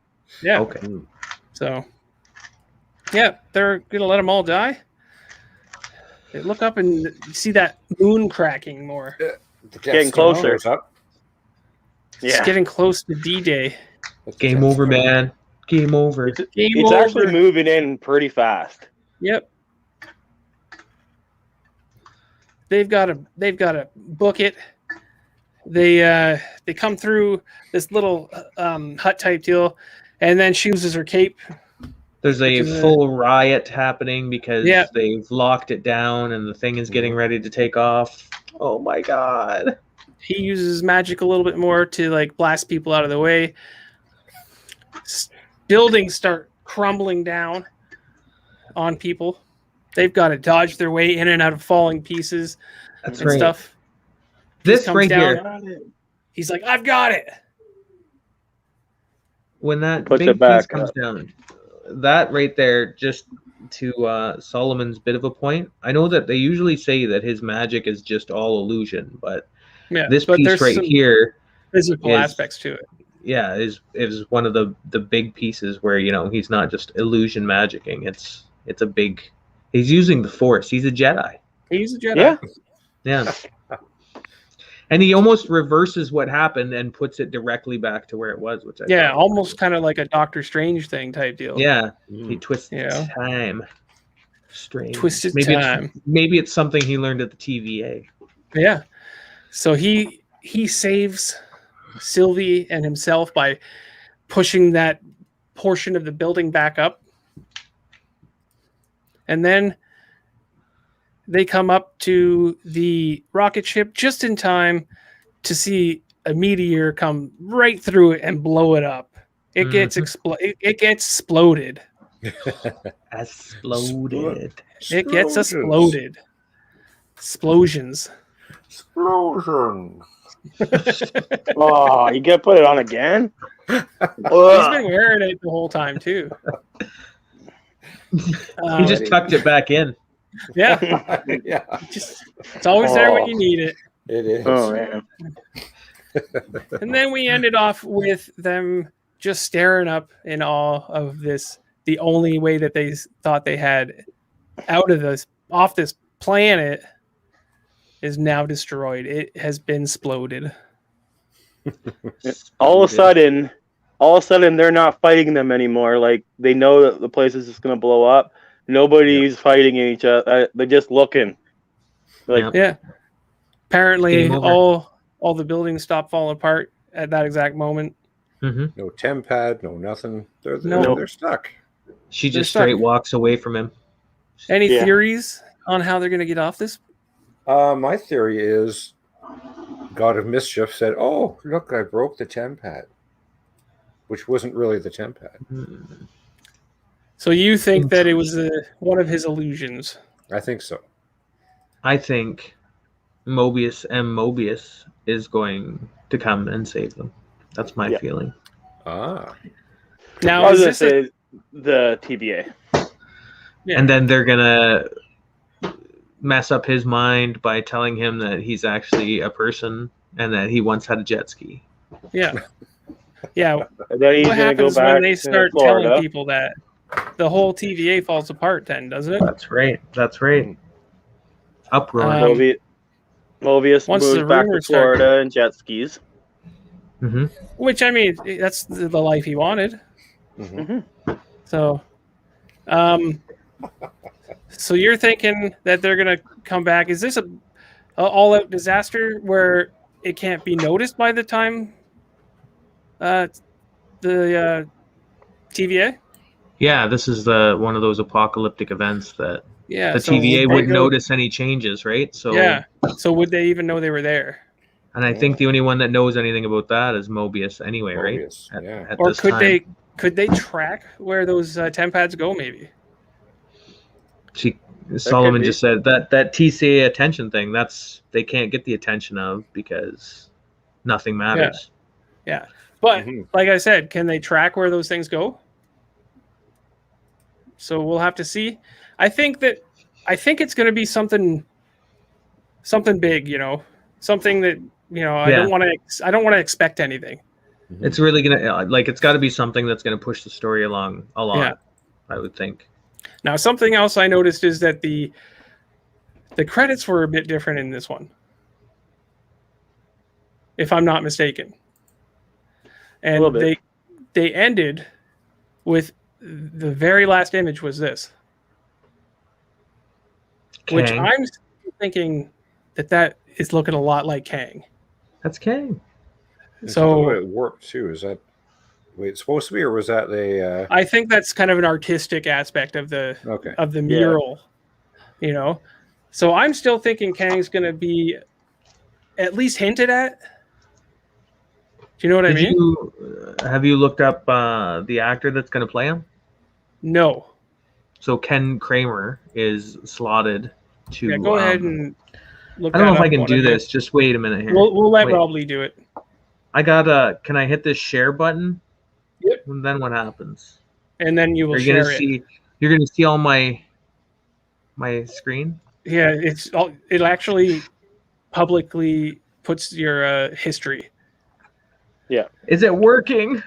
Yeah. Okay. So, yeah, they're gonna let them all die. They look up and you see that moon cracking more. Getting closer. Up. It's getting close to D-Day. Game over, man. Game over. It's actually moving in pretty fast. Yep. They've got to book it. They come through this little hut type deal, and then she uses her cape. There's a full riot happening because Yeah. they've locked it down and the thing is getting ready to take off. Oh my god. He uses magic a little bit more to like blast people out of the way. Buildings start crumbling down on people. They've got to dodge their way in and out of falling pieces and stuff. This comes right down. here. He's like, I've got it. When that Puts big it back piece comes down, that right there, just to Solomon's bit of a point. I know that they usually say that his magic is just all illusion, but Yeah, this but piece there's right some here physical is aspects to it. yeah is one of the big pieces where he's not just illusion magicking. It's a big. He's using the Force. He's a Jedi. He's a Jedi. Yeah. Yeah. And he almost reverses what happened and puts it directly back to where it was, which I Yeah, thought was almost kind of like a Doctor Strange thing type deal. cool. Yeah, Mm. he twists Yeah. time. Strange. Twisted maybe time. Maybe it's something he learned at the TVA. Yeah. So he saves Sylvie and himself by pushing that portion of the building back up. And then they come up to the rocket ship just in time to see a meteor come right through it and blow it up. It gets it gets exploded. Exploded. It gets exploded. Explosions. Explosion. Oh, you gotta put it on again? He's been wearing it the whole time too. He just tucked it back in. Yeah. Yeah, It's always there when you need it. it is. Oh man. And then we ended off with them just staring up in awe of this. The only way that they thought they had off this planet is now destroyed. It has been exploded. All of a sudden, they're not fighting them anymore. Like they know that the place is just gonna blow up. Nobody's fighting each other. They're just looking. Like Yeah. Apparently, Game over. all the buildings stopped falling apart at that exact moment. Mm-hmm. No tempad, no nothing. They're No. stuck. She They're just stuck. straight walks away from him. Any Yeah. theories on how they're going to get off this? My theory is God of Mischief said, "Oh, look, I broke the tempad," which wasn't really the tempad. So you think that it was one of his illusions? I think so. I think Mobius is going to come and save them. That's my Yeah. feeling. Ah, Now, I was is gonna this say the TVA. Yeah. And then they're gonna mess up his mind by telling him that he's actually a person and that he once had a jet ski. yeah. Yeah. And then he's What gonna go happens back when they to start Florida. telling people that? The whole TVA falls apart then, doesn't it? That's right. That's right. Uproar. Mobius Once moves the back to rumors start- Florida and jet skis. Mm-hmm. Which, I mean, that's the life he wanted. mhm. So, so you're thinking that they're gonna come back? Is this a all-out disaster where it can't be noticed by the time the TVA? Yeah, this is one of those apocalyptic events that Yeah, the so TVA would they wouldn't go- notice any changes, right? So Yeah. So would they even know they were there? And I think the only one that knows anything about that is Mobius anyway, right? Mobius, yeah. At Or this could time. they track where those tempads go? Maybe. Solomon be. just said that TCA attention thing, they can't get the attention of because nothing matters. Yeah. But Mhm. like I said, can they track where those things go? So we'll have to see. I think it's going to be something big, something that, I Yeah. don't want to expect anything. It's really gonna it's got to be something that's gonna push the story along a lot. Yeah. I would think. Now, something else I noticed is that the credits were a bit different in this one, if I'm not mistaken. And little bit. they ended with the very last image was this, which Kang. I'm thinking that is looking a lot like Kang. That's Kang. So it worked too. Is that the way it's supposed to be, or was that the? I think that's kind of an artistic aspect of the Okay. mural, So I'm still thinking Kang's going to be at least hinted at. Do you know what I mean? Have you looked up the actor that's going to play him? No. So Ken Kramer is slotted to. Yeah, go ahead and look. I don't know that if I up can one do minute. this. Just wait a minute here. We'll let Wait. Rob Lee do it. I got Can I hit this share button? Yep. And then what happens? and then you will share it. You're gonna see all my screen. Yeah, it actually publicly puts your history. Yeah. Is it working?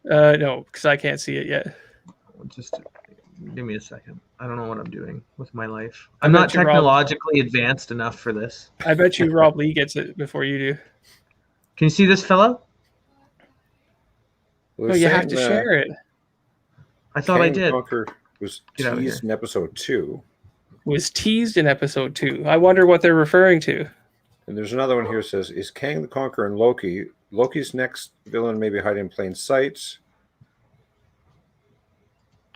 No, because I can't see it yet. Just give me a second. I don't know what I'm doing with my life. I I'm not bet you Rob- technologically advanced enough for this. I bet you Rob Lee gets it before you do. Can you see this fellow? Well, No, they're you have saying, to share it. I thought I Kang the did. Conqueror was Get out of teased in episode 2. Was teased in episode 2. I wonder what they're referring to. And there's another one here that says, is Kang the Conqueror and Loki? Loki's next villain may be hiding in plain sight.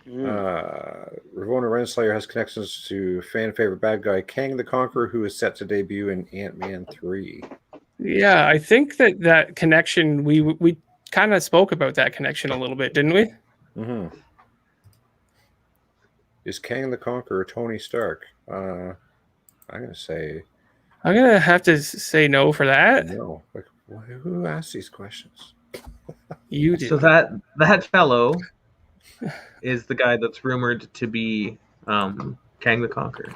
Ravonna Renslayer has connections to fan favorite bad guy Kang the Conqueror, who is set to debut in Ant-Man 3. Yeah, I think that connection, we kind of spoke about that connection a little bit, didn't we? Mm-hmm. Is Kang the Conqueror Tony Stark? I'm going to say I'm going to have to say no for that. no. Like, who asked these questions? You did. So that fellow is the guy that's rumored to be Kang the Conqueror.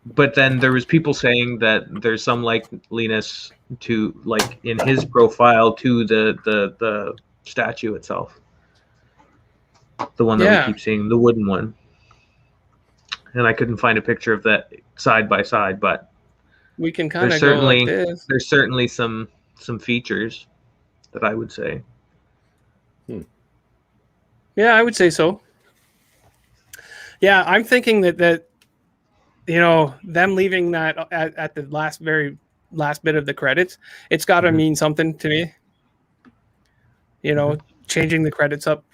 But then there was people saying that there's some likeliness to, like, in his profile to the statue itself, the one that we keep seeing, the wooden one. And I couldn't find a picture of that side by side, but we can kind of go like this. There's certainly some features that I would say. Yeah, I would say so. Yeah, I'm thinking that them leaving that at the very last bit of the credits, it's got to mean something to me. Changing the credits up.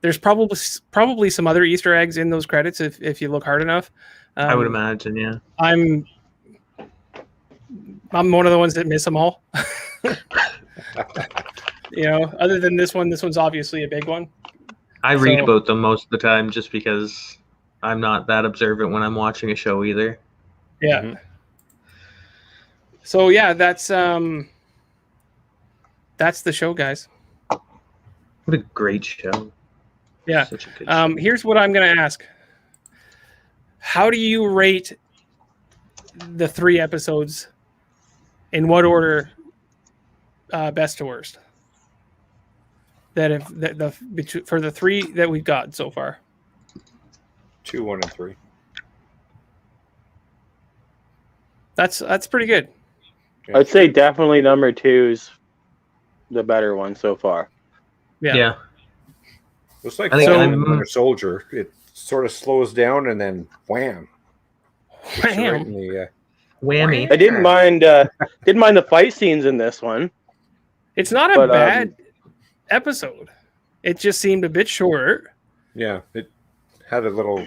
There's probably some other Easter eggs in those credits if you look hard enough. I would imagine, yeah. I'm one of the ones that miss them all. Other than this one's obviously a big one. I read about them most of the time just because I'm not that observant when I'm watching a show either. Yeah. Mm-hmm. So yeah, that's the show, guys. What a great show. Yeah. Such a good show. Here's what I'm going to ask. How do you rate the 3 episodes? In what order, best to worst? For the 3 that we've got so far. 2, 1, and 3. That's pretty good. I'd say definitely number 2 is the better one so far. Yeah. It's like Winter Soldier. It sort of slows down and then wham. Wham. Right in the, whammy. I didn't mind the fight scenes in this one. It's not a bad episode. It just seemed a bit short. Yeah, it had a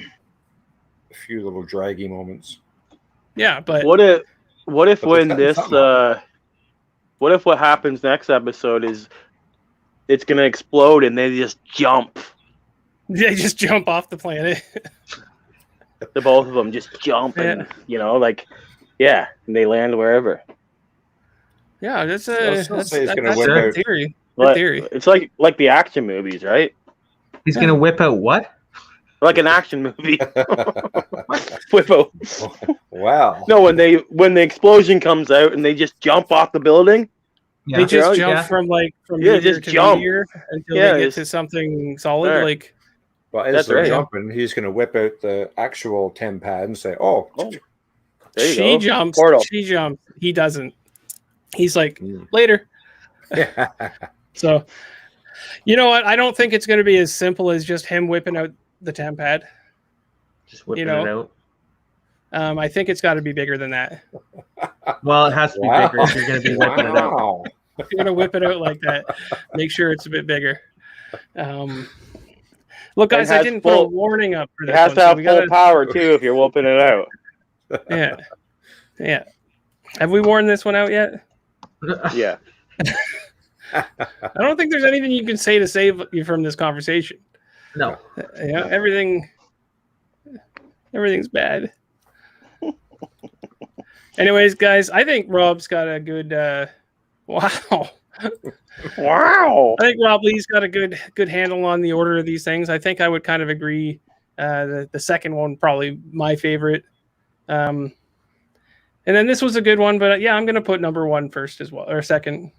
few little draggy moments. Yeah, but what if what happens next episode is it's gonna explode and they just jump. They just jump off the planet. The both of them just jump and and they land wherever. Yeah, that's a theory. It's like the action movies, right? He's gonna whip out what? Like an action movie. Whip out. Wow. No, when the explosion comes out and they just jump off the building. Yeah. They just jump from meteor just to jump meteor until they get to something solid. Right. Like, well, as they're jumping, he's going to whip out the actual TemPad and say, "Oh, she jumps. She jumps. He doesn't. He's like later." So, you know what? I don't think it's going to be as simple as just him whipping out the TemPad. Just whipping it out. I think it's got to be bigger than that. Well, it has to be bigger if you're going to be whipping it out. If you're going to whip it out like that, make sure it's a bit bigger. Look, guys, I didn't put a warning up for this. It has to have full power too if you're whipping it out. Yeah. Have we worn this one out yet? Yeah. I don't think there's anything you can say to save you from this conversation. No. Yeah, everything's bad. Anyways, guys, I think Rob's got a good wow. Wow. I think Rob Lee's got a good handle on the order of these things. I think I would kind of agree. The second one probably my favorite. And then this was a good one, but yeah, I'm going to put number 1 first as well, or second.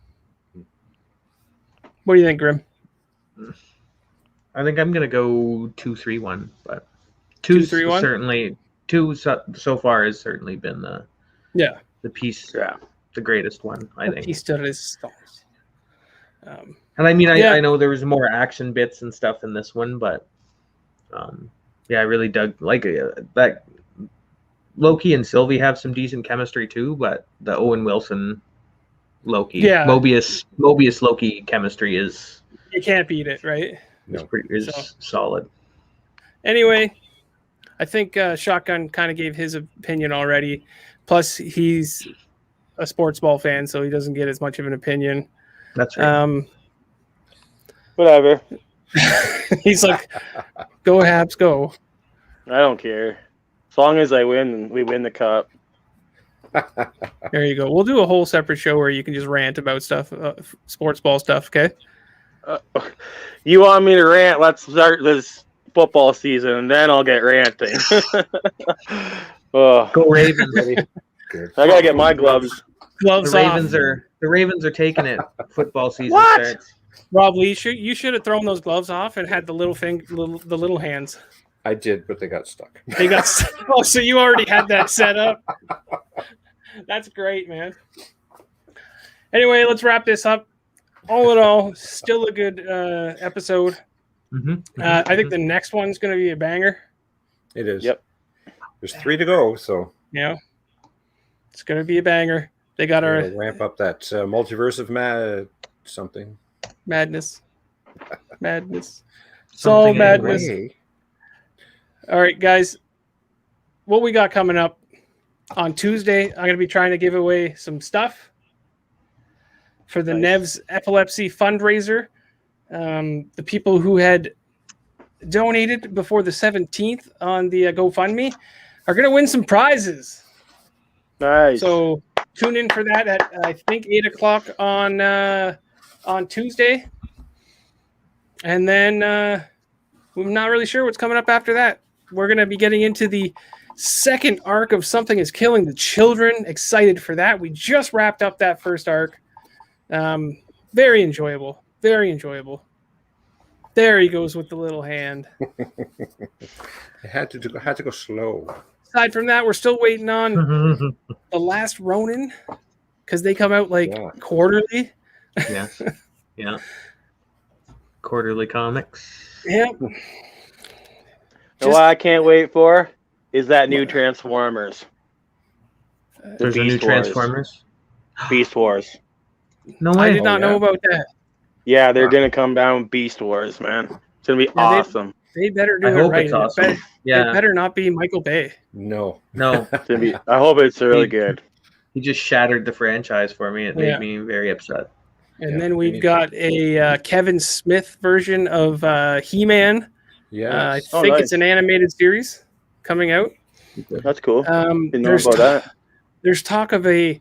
What do you think, Grim? I think I'm gonna go 2, 3, 1, but 2, 3, 1? certainly 2 so far has certainly been the piece, the greatest one. I think. Piece de resistance. And I mean, Yeah. I know there was more action bits and stuff in this one, but yeah, I really dug that. Loki and Sylvie have some decent chemistry too, but the Owen Wilson Loki, Mobius Loki chemistry is you can't beat it, right? Is solid. Anyway, I think Shotgun kind of gave his opinion already. Plus, he's a sports ball fan, so he doesn't get as much of an opinion. That's right. Whatever. He's like, "Go Habs, go!" I don't care. As long as I win, we win the cup. There you go. We'll do a whole separate show where you can just rant about stuff, sports ball stuff. Okay. You want me to rant? Let's start this football season, and then I'll get ranting. Go Ravens! I gotta get my gloves. Gloves off. The Ravens are taking it. Football season starts. Rob Lee, you should have thrown those gloves off and had the little hands. I did, but they got stuck. They got oh, so you already had that set up. That's great, man. Anyway, let's wrap this up. All in all, still a good episode. I think the next one's going to be a banger. It is. Yep. There's 3 to go, so yeah, it's going to be a banger. They got our ramp up that multiverse of madness. So madness. All right, guys. What we got coming up on Tuesday? I'm going to be trying to give away some stuff for the Nev's epilepsy fundraiser. The people who had donated before the 17th on the GoFundMe are going to win some prizes. Nice. So tune in for that at I think 8:00 on Tuesday, and then I'm not really sure what's coming up after that. We're going to be getting into the second arc of Something is Killing the Children. Excited for that. We just wrapped up that first arc. Very enjoyable. Very enjoyable. There he goes with the little hand. I had to go slow. Aside from that, we're still waiting on The Last Ronin because they come out quarterly. Yeah. Yeah. Quarterly comics. Yep. What I can't wait for is that new Transformers. There's a new Transformers? Beast Wars. No way. I did not know about that. Yeah, they're going to come down Beast Wars, man. It's going to be awesome. They better do I it hope right. it's awesome. It better not be Michael Bay. No. I hope it's really good. He just shattered the franchise for me. It made me very upset. And then we've got a Kevin Smith version of He-Man. Yeah, I think it's an animated series coming out. That's cool. Didn't know There's about that. There's talk of a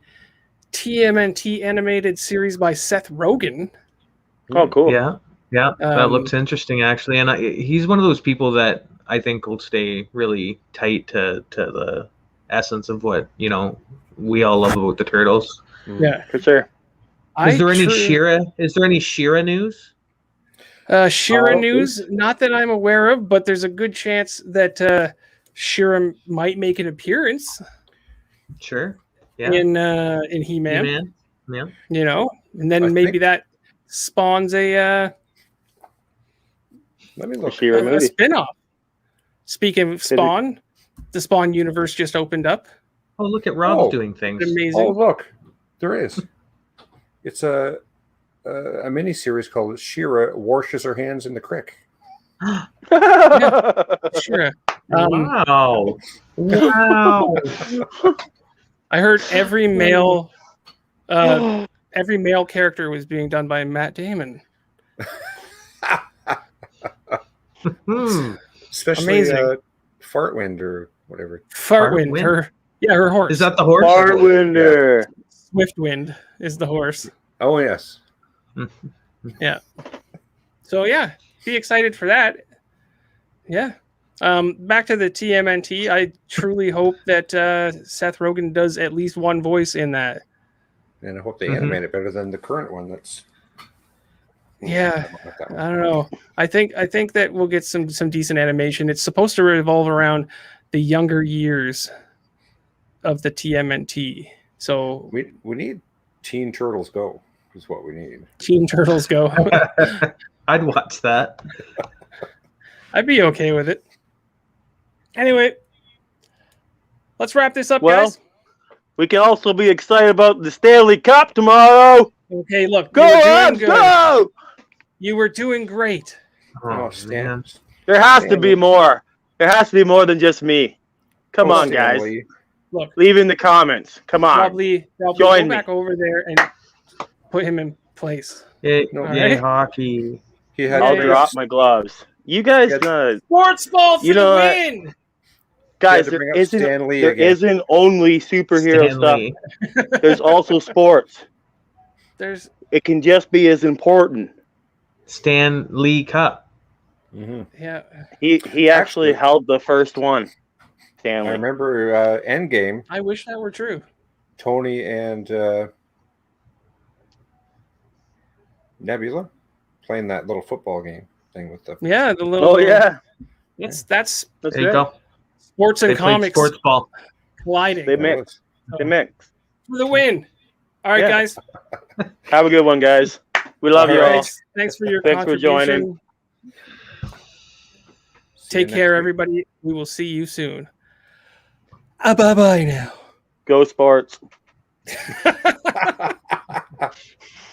TMNT animated series by Seth Rogen. Oh, cool. Yeah, that looks interesting actually. And he's one of those people that I think will stay really tight to the essence of what we all love about the Turtles. Yeah, for sure. Is there any She-Ra news? She-Ra news, not that I'm aware of, but there's a good chance that She-Ra might make an appearance. Sure. Yeah. In He-Man. He-Man. Yeah. And then maybe that spawns a let me look. A spin-off. Speaking of Spawn, the Spawn universe just opened up. Oh, look at Rob doing things. Amazing. Oh, look. There is. It's a mini-series called She-Ra Washes Her Hands in the Creek. Sure. Wow. I heard every male character was being done by Matt Damon. Especially Fartwind or whatever. Fartwind. Her horse. Is that the horse? Fartwinder. Swiftwind is the horse. Oh, yes. Yeah. So yeah, be excited for that. Yeah. Back to the TMNT. I truly hope that Seth Rogen does at least one voice in that. And I hope they Mhm. animate it better than the current one. That's Yeah. I don't like that one. I don't know. I think that we'll get some decent animation. It's supposed to revolve around the younger years of the TMNT. So We need Teen Turtles Go is what we need. Teen Turtles Go. I'd watch that. I'd be okay with it. Anyway, let's wrap this up, Well, guys. We can also be excited about the Stanley Cup tomorrow. Okay, look, Go you were doing Habs, good. go! You were doing great. Oh, Stan. There has to be Stanley. more. There has to be more than just me. Come Oh, on, guys. Stanley. Look, Leave in the comments. Come on. probably Join go me. back over there and put him in place. Yay, No, yay right. hockey. He had I'll Yeah. drop my gloves. You guys, Yeah. Sports ball for You know the what? win. guys, to there bring up isn't Stan Lee there again. isn't only superhero Stanley. stuff. There's also sports. There's It can just be as important. Stan Lee Cup. Mm-hmm. yeah. He actually held the first one. I Stanley. remember Endgame, I wish that were true. Tony and Nebula playing that little football game thing with the. Yeah, the little. Oh yeah, That's that's There you right. go. sports and They played comics sports ball. colliding They That mix. was- They mix. for the win. All right, Yeah. guys. Have a good one, guys. We love All you right. all. Thanks for your Thanks for contribution. joining. See you Take next care, week. everybody. We will see you soon. Bye-bye now. Go sports.